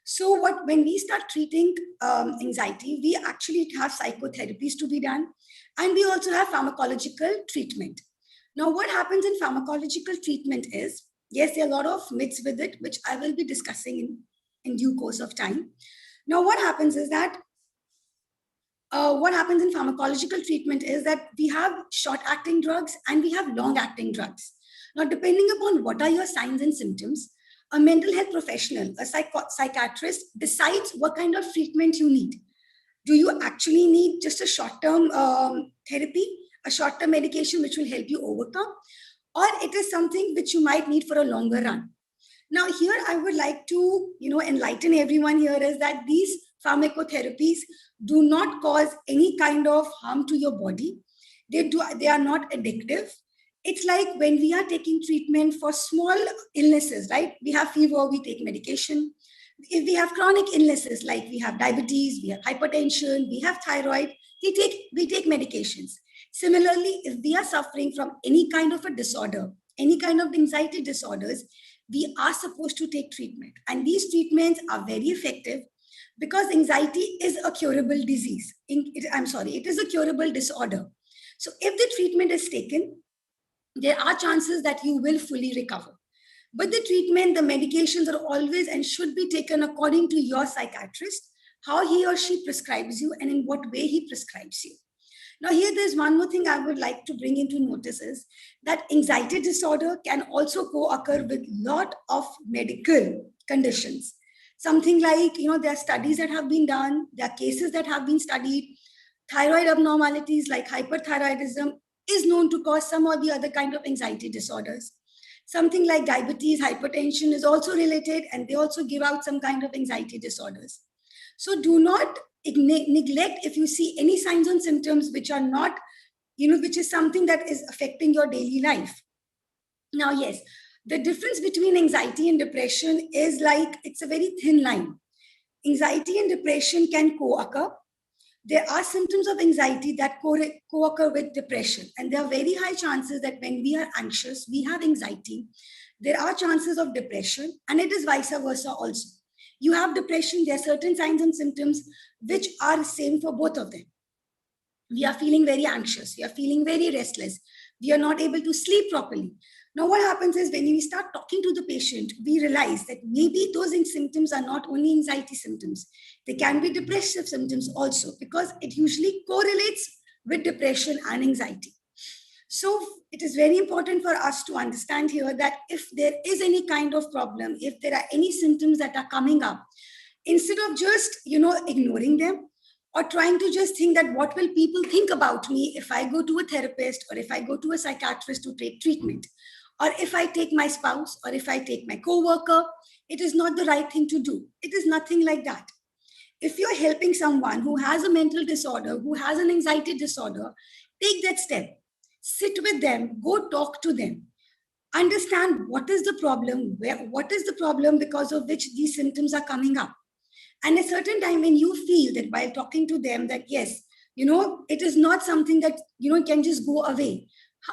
So when we start treating anxiety, we actually have psychotherapies to be done, and we also have pharmacological treatment. Now, what happens in pharmacological treatment is, yes, there are a lot of myths with it, which I will be discussing in due course of time. Now, what happens is that what happens in pharmacological treatment is that we have short-acting drugs and we have long-acting drugs. Now, depending upon what are your signs and symptoms, a mental health professional, a psychiatrist decides what kind of treatment you need. Do you actually need just a short-term therapy, a short-term medication which will help you overcome, or it is something which you might need for a longer run? Now, here I would like to, enlighten everyone here is that these pharmacotherapies do not cause any kind of harm to your body. They are not addictive. It's like when we are taking treatment for small illnesses, right? We have fever, we take medication. If we have chronic illnesses, like we have diabetes, we have hypertension, we have thyroid, we take medications. Similarly, if we are suffering from any kind of a disorder, any kind of anxiety disorders, we are supposed to take treatment. And these treatments are very effective because anxiety is a curable disease. It is a curable disorder. So if the treatment is taken, there are chances that you will fully recover. But the treatment, the medications are always and should be taken according to your psychiatrist, how he or she prescribes you and in what way he prescribes you. Now here, there's one more thing I would like to bring into notice is that anxiety disorder can also co-occur with lot of medical conditions. Something like, there are studies that have been done, there are cases that have been studied. Thyroid abnormalities like hyperthyroidism is known to cause some or the other kind of anxiety disorders. Something like diabetes, hypertension is also related, and they also give out some kind of anxiety disorders. So do not neglect if you see any signs and symptoms which are not, which is something that is affecting your daily life. Now, yes, the difference between anxiety and depression is like, it's a very thin line. Anxiety and depression can co-occur. There are symptoms of anxiety that co-occur with depression. And there are very high chances that when we are anxious, we have anxiety. There are chances of depression, and it is vice versa also. You have depression, there are certain signs and symptoms which are the same for both of them. We are feeling very anxious. We are feeling very restless. We are not able to sleep properly. Now, what happens is when we start talking to the patient, we realize that maybe those symptoms are not only anxiety symptoms. They can be depressive symptoms also, because it usually correlates with depression and anxiety. So it is very important for us to understand here that if there is any kind of problem, if there are any symptoms that are coming up, instead of just, ignoring them or trying to just think that what will people think about me if I go to a therapist or if I go to a psychiatrist to take treatment, or if I take my spouse or if I take my co-worker, it is not the right thing to do. It is nothing like that. If you're helping someone who has a mental disorder, who has an anxiety disorder, take that step. Sit with them, go talk to them. Understand what is the problem, what is the problem because of which these symptoms are coming up. And at a certain time when you feel that while talking to them that yes, it is not something that, can just go away.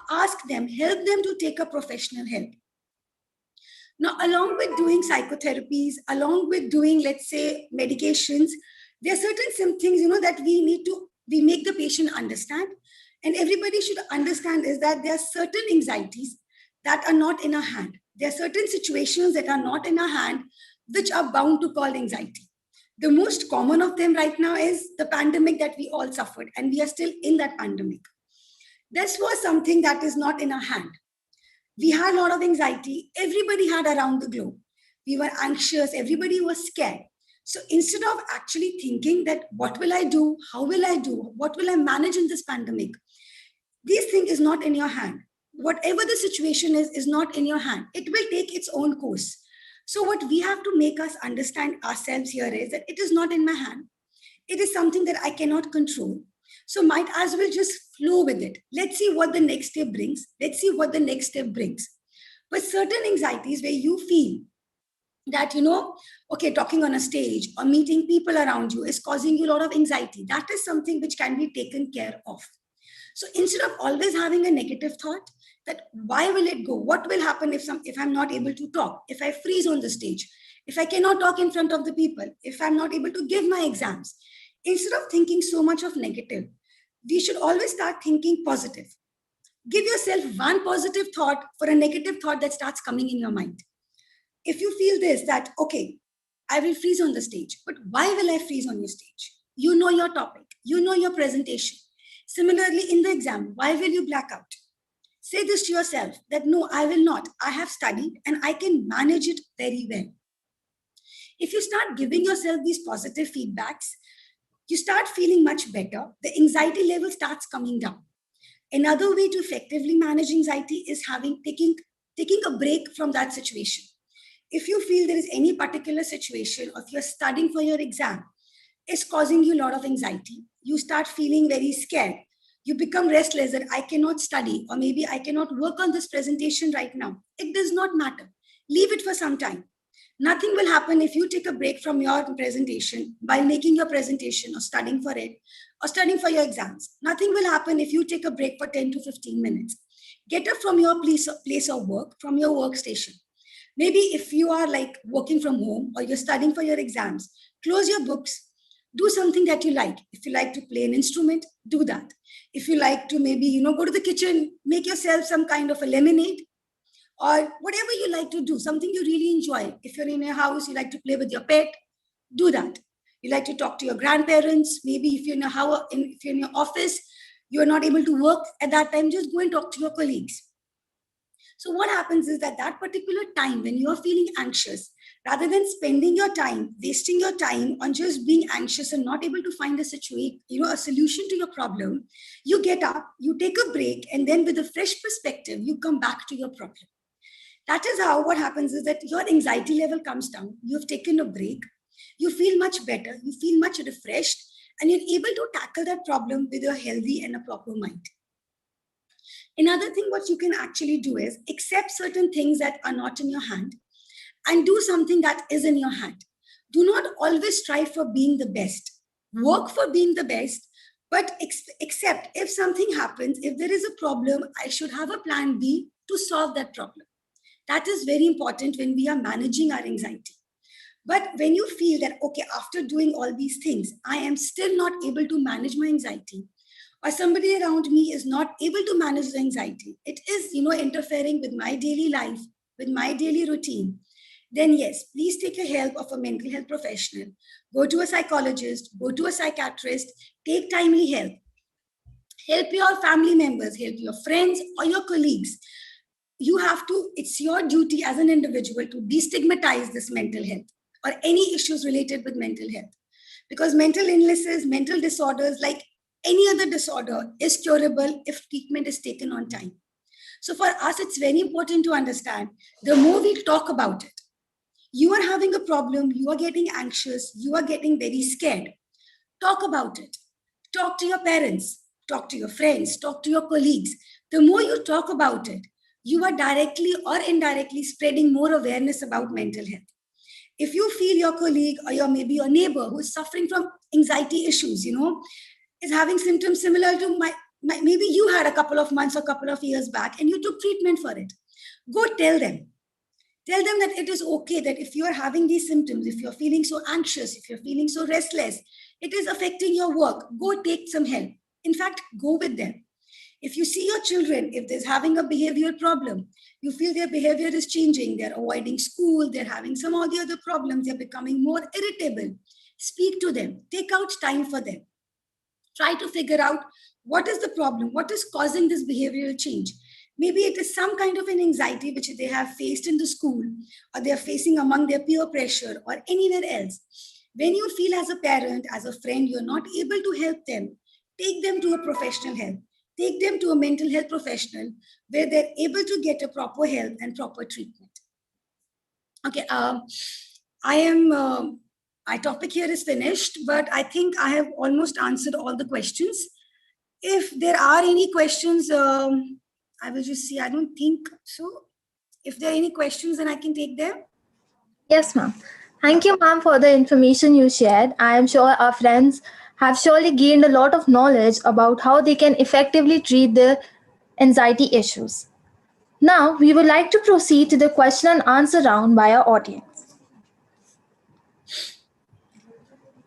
Ask them, help them to take a professional help. Now, along with doing psychotherapies, along with doing, let's say, medications, there are some things, that we make the patient understand. And everybody should understand is that there are certain anxieties that are not in our hand. There are certain situations that are not in our hand, which are bound to cause anxiety. The most common of them right now is the pandemic that we all suffered, and we are still in that pandemic. This was something that is not in our hand. We had a lot of anxiety. Everybody had around the globe. We were anxious. Everybody was scared. So instead of actually thinking that what will I do? How will I do? What will I manage in this pandemic? This thing is not in your hand. Whatever the situation is not in your hand. It will take its own course. So what we have to make us understand ourselves here is that it is not in my hand. It is something that I cannot control. So might as well just flow with it. Let's see what the next step brings. But certain anxieties where you feel that, okay, talking on a stage or meeting people around you is causing you a lot of anxiety. That is something which can be taken care of. So instead of always having a negative thought that why will it go? What will happen if I'm not able to talk? If I freeze on the stage? If I cannot talk in front of the people? If I'm not able to give my exams? Instead of thinking so much of negative, we should always start thinking positive. Give yourself one positive thought for a negative thought that starts coming in your mind. If you feel this, that, okay, I will freeze on the stage, but why will I freeze on your stage? You know your topic, you know your presentation. Similarly, in the exam, why will you black out? Say this to yourself that, no, I will not. I have studied and I can manage it very well. If you start giving yourself these positive feedbacks, you start feeling much better. The anxiety level starts coming down. Another way to effectively manage anxiety is taking a break from that situation. If you feel there is any particular situation, or if you're studying for your exam, is causing you a lot of anxiety, you start feeling very scared. You become restless that I cannot study, or maybe I cannot work on this presentation right now. It does not matter. Leave it for some time. Nothing will happen if you take a break from your presentation while making your presentation or studying for it or studying for your exams. Nothing will happen if you take a break for 10 to 15 minutes. Get up from your place of work, from your workstation. Maybe if you are like working from home or you're studying for your exams, close your books, do something that you like. If you like to play an instrument, do that. If you like to maybe, go to the kitchen, make yourself some kind of a lemonade, or whatever you like to do, something you really enjoy. If you're in a house, you like to play with your pet, do that. You like to talk to your grandparents. Maybe if you're in your office, you're not able to work at that time, just go and talk to your colleagues. So what happens is that particular time when you're feeling anxious, rather than spending your time, wasting your time on just being anxious and not able to find a solution to your problem, you get up, you take a break, and then with a fresh perspective, you come back to your problem. That is how what happens is that your anxiety level comes down. You've taken a break. You feel much better. You feel much refreshed. And you're able to tackle that problem with a healthy and a proper mind. Another thing what you can actually do is accept certain things that are not in your hand and do something that is in your hand. Do not always strive for being the best. Work for being the best, but accept if something happens, if there is a problem, I should have a plan B to solve that problem. That is very important when we are managing our anxiety. But when you feel that, okay, after doing all these things, I am still not able to manage my anxiety, or somebody around me is not able to manage the anxiety, it is, interfering with my daily life, with my daily routine, then yes, please take the help of a mental health professional. Go to a psychologist, go to a psychiatrist, take timely help. Help your family members, help your friends or your colleagues. It's your duty as an individual to destigmatize this mental health or any issues related with mental health. Because mental illnesses, mental disorders, like any other disorder, is curable if treatment is taken on time. So for us, it's very important to understand, the more we talk about it, you are having a problem, you are getting anxious, you are getting very scared, talk about it. Talk to your parents, talk to your friends, talk to your colleagues. The more you talk about it, you are directly or indirectly spreading more awareness about mental health. If you feel your colleague or maybe your neighbor who is suffering from anxiety issues, is having symptoms similar to maybe you had a couple of months or couple of years back and you took treatment for it, go tell them. Tell them that it is okay, that if you are having these symptoms, if you're feeling so anxious, if you're feeling so restless, it is affecting your work. Go take some help. In fact, go with them. If you see your children, if they're having a behavioral problem, you feel their behavior is changing, they're avoiding school, they're having some of the other problems, they're becoming more irritable, speak to them, take out time for them. Try to figure out what is the problem, what is causing this behavioral change. Maybe it is some kind of an anxiety which they have faced in the school, or they are facing among their peer pressure or anywhere else. When you feel as a parent, as a friend, you're not able to help them, take them to a professional help. Take them to a mental health professional where they're able to get a proper help and proper treatment. Okay, my topic here is finished, but I think I have almost answered all the questions. If there are any questions, I will just see. I don't think so. If there are any questions, then I can take them. Yes, ma'am. Thank you, ma'am, for the information you shared. I am sure our friends have surely gained a lot of knowledge about how they can effectively treat their anxiety issues. Now, we would like to proceed to the question and answer round by our audience.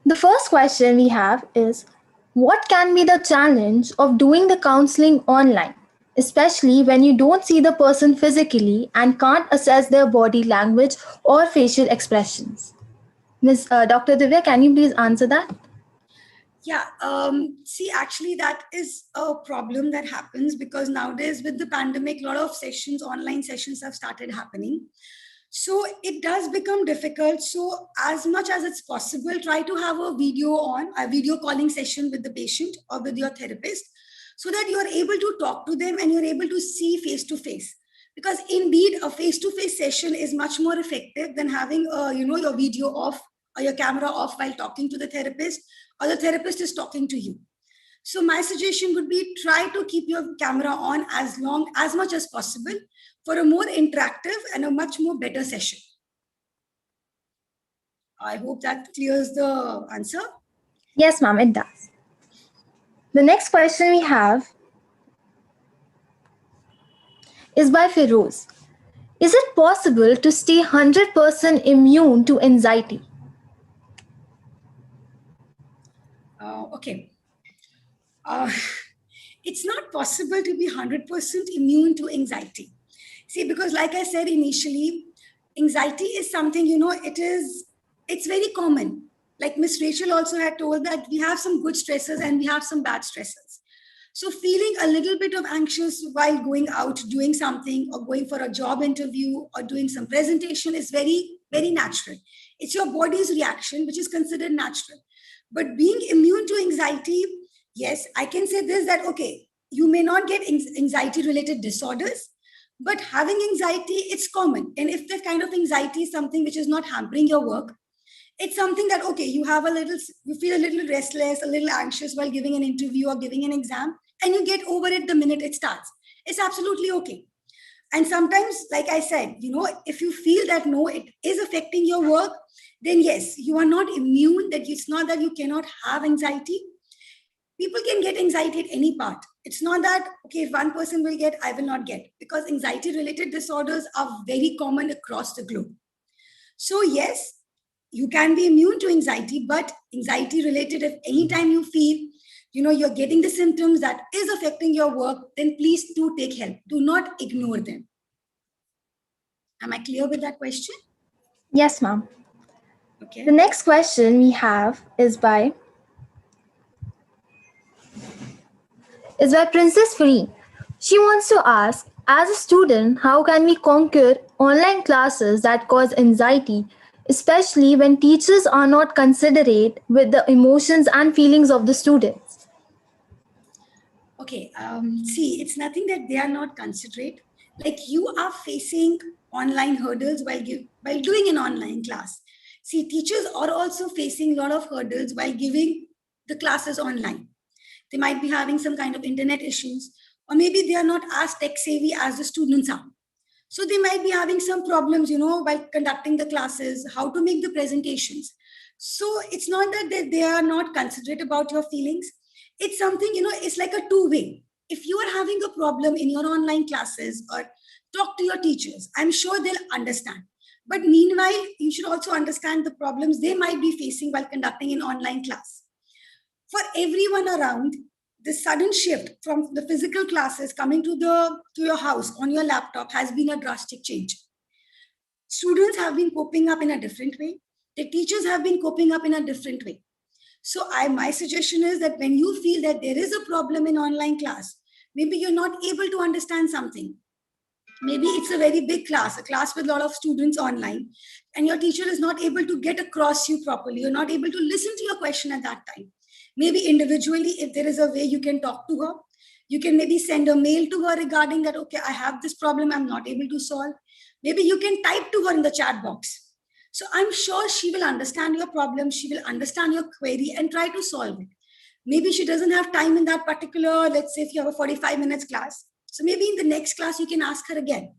The first question we have is, what can be the challenge of doing the counseling online, especially when you don't see the person physically and can't assess their body language or facial expressions? Ms. Dr. Divya, can you please answer that? Yeah, see, actually, that is a problem that happens because nowadays with the pandemic, a lot of sessions, online sessions have started happening. So it does become difficult. So as much as it's possible, try to have a video calling session with the patient or with your therapist so that you are able to talk to them and you're able to see face to face. Because indeed, a face-to-face session is much more effective than having your video off or your camera off while talking to the therapist, or the therapist is talking to you. So my suggestion would be try to keep your camera on as much as possible for a more interactive and a much more better session. I hope that clears the answer. Yes, ma'am, it does. The next question we have is by Feroz. Is it possible to stay 100% immune to anxiety? Okay. It's not possible to be 100% immune to anxiety. See, because like I said initially, anxiety is something, it's very common. Like Miss Rachel also had told that we have some good stressors and we have some bad stressors. So feeling a little bit of anxious while going out, doing something or going for a job interview or doing some presentation is very, very natural. It's your body's reaction, which is considered natural. But being immune to anxiety, yes, I can say this, that, okay, you may not get anxiety related disorders, but having anxiety, it's common. And if that kind of anxiety is something which is not hampering your work, it's something that, okay, you feel a little restless, a little anxious while giving an interview or giving an exam, and you get over it the minute it starts. It's absolutely okay. And sometimes, like I said, if you feel that no, it is affecting your work, then yes, you are not immune, that it's not that you cannot have anxiety. People can get anxiety at any part. It's not that, okay, if one person will get, I will not get, because anxiety related disorders are very common across the globe. So yes, you can be immune to anxiety, but anxiety related, if anytime you feel, you're getting the symptoms that is affecting your work, then please do take help. Do not ignore them. Am I clear with that question? Yes, ma'am. Okay. The next question we have is by Princess Free. She wants to ask, as a student, how can we conquer online classes that cause anxiety, especially when teachers are not considerate with the emotions and feelings of the students? Okay, see, it's nothing that they are not considerate. Like, you are facing online hurdles while doing an online class. See, teachers are also facing a lot of hurdles while giving the classes online. They might be having some kind of internet issues, or maybe they are not as tech savvy as the students are. So they might be having some problems, while conducting the classes, how to make the presentations. So it's not that they are not considerate about your feelings. It's something, it's like a two-way. If you are having a problem in your online classes or Talk to your teachers. I'm sure they'll understand. But meanwhile, you should also understand the problems they might be facing while conducting an online class. For everyone around, the sudden shift from the physical classes coming to your house on your laptop has been a drastic change. Students have been coping up in a different way. The teachers have been coping up in a different way. So my suggestion is that when you feel that there is a problem in online class, maybe you're not able to understand something. Maybe it's a very big class, a class with a lot of students online, and your teacher is not able to get across you properly. You're not able to listen to your question at that time. Maybe individually, if there is a way you can talk to her, you can maybe send a mail to her regarding that, okay, I have this problem, I'm not able to solve. Maybe you can type to her in the chat box. So I'm sure she will understand your problem, she will understand your query and try to solve it. Maybe she doesn't have time in that particular, let's say if you have a 45 minutes class. So maybe in the next class, you can ask her again.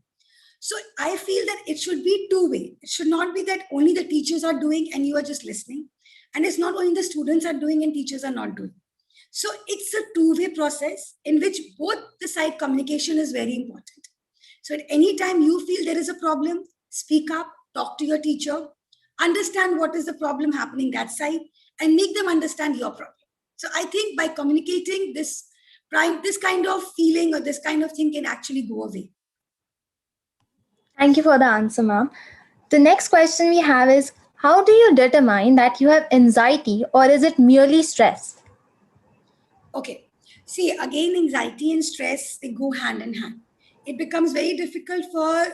So I feel that it should be two-way. It should not be that only the teachers are doing and you are just listening. And it's not only the students are doing and teachers are not doing. So it's a two-way process in which both the side communication is very important. So at any time you feel there is a problem, speak up, talk to your teacher, understand what is the problem happening that side, and make them understand your problem. So I think by communicating this kind of feeling or this kind of thing can actually go away. Thank you for the answer, ma'am. The next question we have is, how do you determine that you have anxiety or is it merely stress? Okay. See, again, anxiety and stress, they go hand in hand. It becomes very difficult for,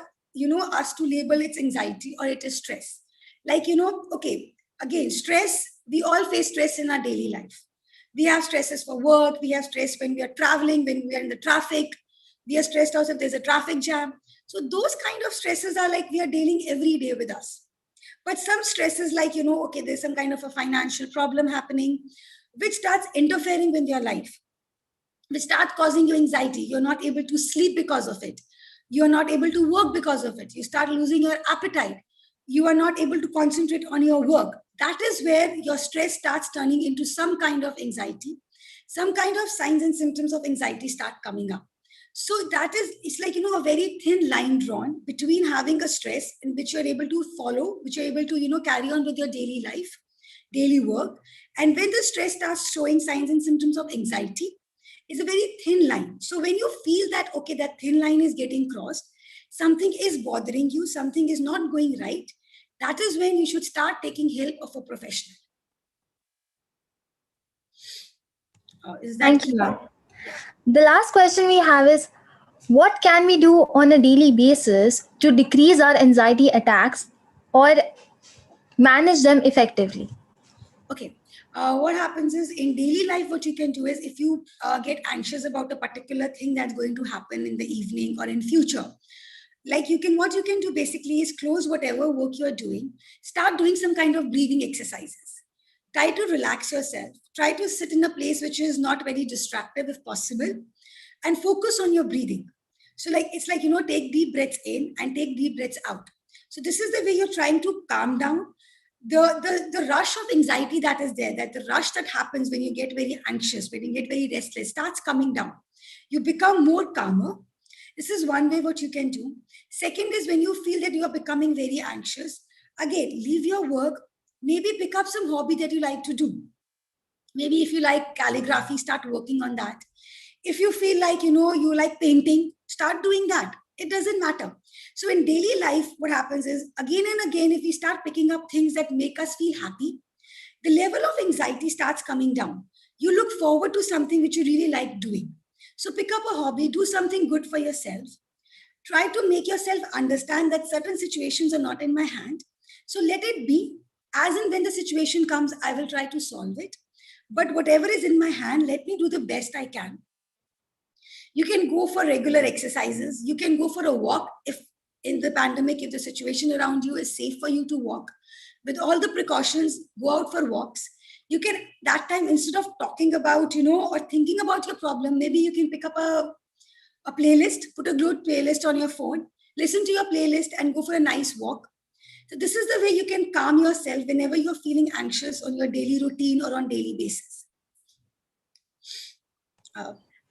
us to label it's anxiety or it is stress. Like, okay, again, stress, we all face stress in our daily life. We have stresses for work. We have stress when we are traveling, when we are in the traffic. We are stressed out if there's a traffic jam. So those kind of stresses are like we are dealing every day with us. But some stresses like, okay, there's some kind of a financial problem happening, which starts interfering with your life, which starts causing you anxiety. You're not able to sleep because of it. You're not able to work because of it. You start losing your appetite. You are not able to concentrate on your work. That is where your stress starts turning into some kind of anxiety. Some kind of signs and symptoms of anxiety start coming up. So that is, it's like, a very thin line drawn between having a stress in which you're able to follow, which you're able to, carry on with your daily life, daily work. And when the stress starts showing signs and symptoms of anxiety, it's a very thin line. So when you feel that, okay, that thin line is getting crossed, something is bothering you, something is not going right, that is when you should start taking help of a professional. Thank you, ma'am. The last question we have is, what can we do on a daily basis to decrease our anxiety attacks or manage them effectively? Okay. What happens is in daily life, what you can do is if you get anxious about a particular thing that's going to happen in the evening or in future, like what you can do basically is close whatever work you're doing, start doing some kind of breathing exercises. Try to relax yourself. Try to sit in a place which is not very distractive if possible, and focus on your breathing. So it's like, take deep breaths in and take deep breaths out. So this is the way you're trying to calm down the rush of anxiety that is there, that the rush that happens when you get very anxious, when you get very restless, starts coming down. You become more calmer. This is one way what you can do. Second is when you feel that you are becoming very anxious, again, leave your work, maybe pick up some hobby that you like to do. Maybe if you like calligraphy, start working on that. If you feel like, you like painting, start doing that. It doesn't matter. So in daily life, what happens is again and again, if we start picking up things that make us feel happy, the level of anxiety starts coming down. You look forward to something which you really like doing. So pick up a hobby, do something good for yourself. Try to make yourself understand that certain situations are not in my hand. So let it be. As and when the situation comes, I will try to solve it. But whatever is in my hand, let me do the best I can. You can go for regular exercises. You can go for a walk if in the pandemic, if the situation around you is safe for you to walk. With all the precautions, go out for walks. You can, that time, instead of talking about, or thinking about your problem, maybe you can pick up a playlist, put a good playlist on your phone, listen to your playlist and go for a nice walk. So this is the way you can calm yourself whenever you're feeling anxious on your daily routine or on daily basis.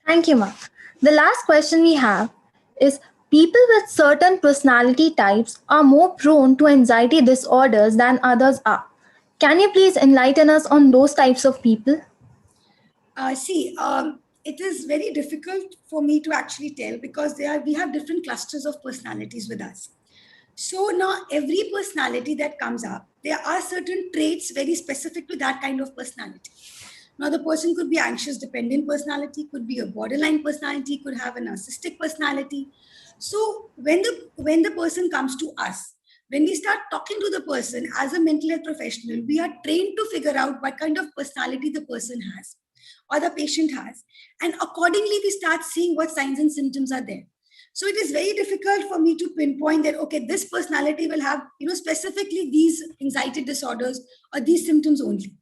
Thank you, ma'am. The last question we have is, People with certain personality types are more prone to anxiety disorders than others are. Can you please enlighten us on those types of people? It is very difficult for me to actually tell because we have different clusters of personalities with us. So now every personality that comes up, there are certain traits very specific to that kind of personality. Now the person could be anxious dependent personality, could be a borderline personality, could have a narcissistic personality. So when the person comes to us, when we start talking to the person as a mental health professional, we are trained to figure out what kind of personality the person has or the patient has. And accordingly, we start seeing what signs and symptoms are there. So it is very difficult for me to pinpoint that, okay, this personality will have, specifically these anxiety disorders or these symptoms only.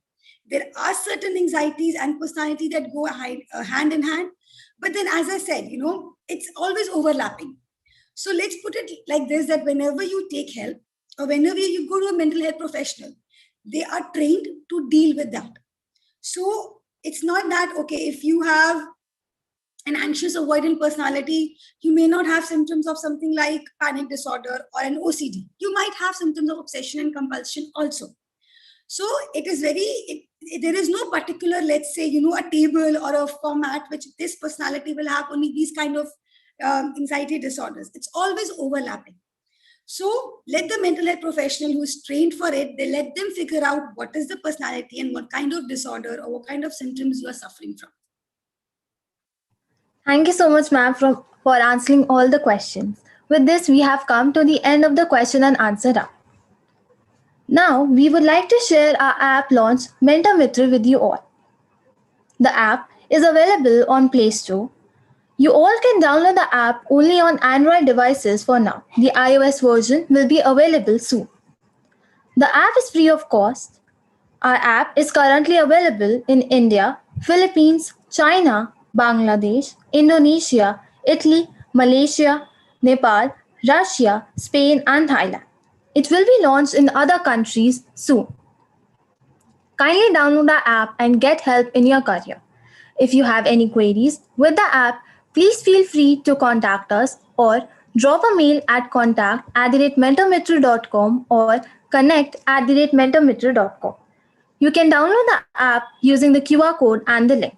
There are certain anxieties and personality that go hand in hand. But then, as I said, it's always overlapping. So let's put it like this, that whenever you take help or whenever you go to a mental health professional, they are trained to deal with that. So it's not that, okay, if you have an anxious avoidant personality, you may not have symptoms of something like panic disorder or an OCD. You might have symptoms of obsession and compulsion also. So it is there is no particular, let's say, a table or a format which this personality will have only these kind of anxiety disorders. It's always overlapping. So let the mental health professional who is trained for it, they let them figure out what is the personality and what kind of disorder or what kind of symptoms you are suffering from. Thank you so much, ma'am, for answering all the questions. With this, we have come to the end of the question and answer round. Now, we would like to share our app launch MentorMitr with you all. The app is available on Play Store. You all can download the app only on Android devices for now. The iOS version will be available soon. The app is free of cost. Our app is currently available in India, Philippines, China, Bangladesh, Indonesia, Italy, Malaysia, Nepal, Russia, Spain, and Thailand. It will be launched in other countries soon. Kindly download our app and get help in your career. If you have any queries with the app, please feel free to contact us or drop a mail at contact@mentormitr.com or connect@mentormitr.com. You can download the app using the QR code and the link.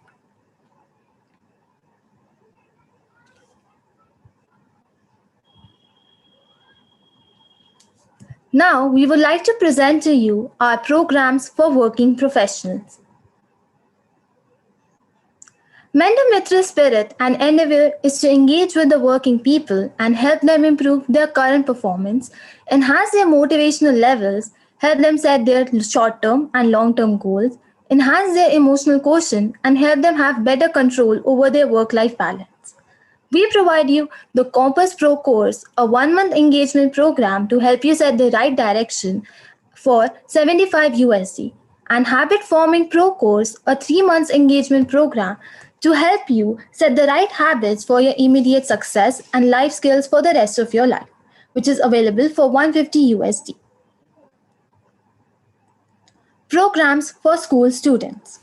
Now, we would like to present to you our programs for working professionals. MentorMitr's spirit and endeavor is to engage with the working people and help them improve their current performance, enhance their motivational levels, help them set their short-term and long-term goals, enhance their emotional quotient, and help them have better control over their work-life balance. We provide you the Compass Pro course, a 1-month engagement program to help you set the right direction for 75 USD, and Habit Forming Pro course, a 3 months engagement program to help you set the right habits for your immediate success and life skills for the rest of your life, which is available for 150 USD. Programs for school students.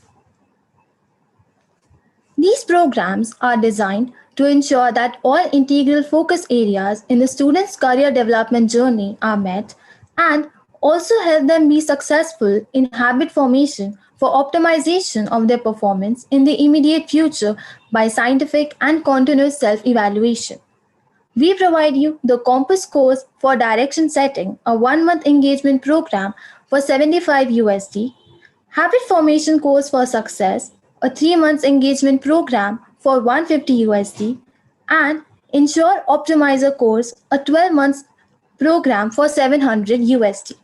These programs are designed to ensure that all integral focus areas in the student's career development journey are met and also help them be successful in habit formation for optimization of their performance in the immediate future by scientific and continuous self-evaluation. We provide you the Compass course for direction setting, a 1-month engagement program for 75 USD, Habit Formation course for success, a 3 months engagement program for 150 USD, and Ensure Optimizer course, a 12 months program for 700 USD.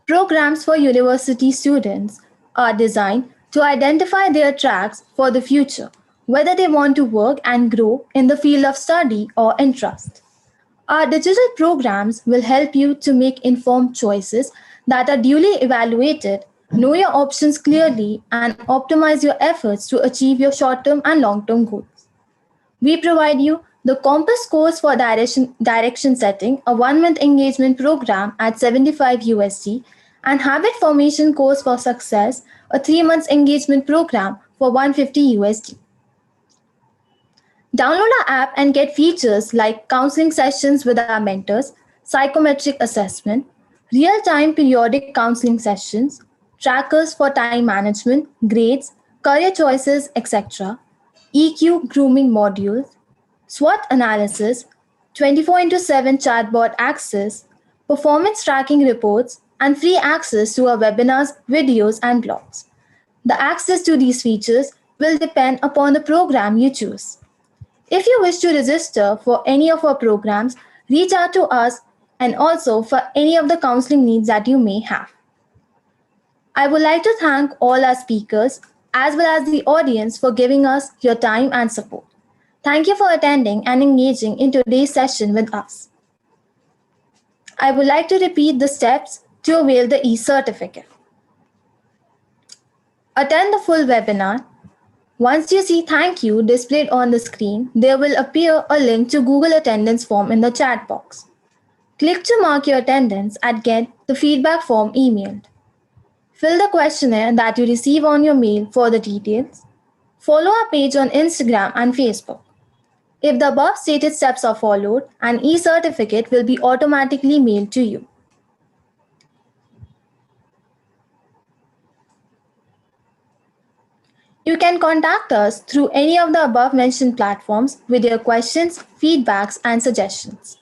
Programs for university students are designed to identify their tracks for the future, whether they want to work and grow in the field of study or interest. Our digital programs will help you to make informed choices that are duly evaluated, know your options clearly, and optimize your efforts to achieve your short term and long term goals. We provide you the Compass course for direction setting, a 1-month engagement program at 75 USD, and Habit Formation course for success, a 3 months engagement program for 150 USD. Download our app and get features like counseling sessions with our mentors, psychometric assessment, real time periodic counseling sessions, trackers for time management, grades, career choices, etc., EQ grooming modules, SWOT analysis, 24 into 7 chatbot access, performance tracking reports, and free access to our webinars, videos, and blogs. The access to these features will depend upon the program you choose. If you wish to register for any of our programs, reach out to us and also for any of the counseling needs that you may have. I would like to thank all our speakers as well as the audience for giving us your time and support. Thank you for attending and engaging in today's session with us. I would like to repeat the steps to avail the e-certificate. Attend the full webinar. Once you see thank you displayed on the screen, there will appear a link to Google Attendance form in the chat box. Click to mark your attendance and get the feedback form emailed. Fill the questionnaire that you receive on your mail for the details. Follow our page on Instagram and Facebook. If the above stated steps are followed, an e-certificate will be automatically mailed to you. You can contact us through any of the above mentioned platforms with your questions, feedbacks, and suggestions.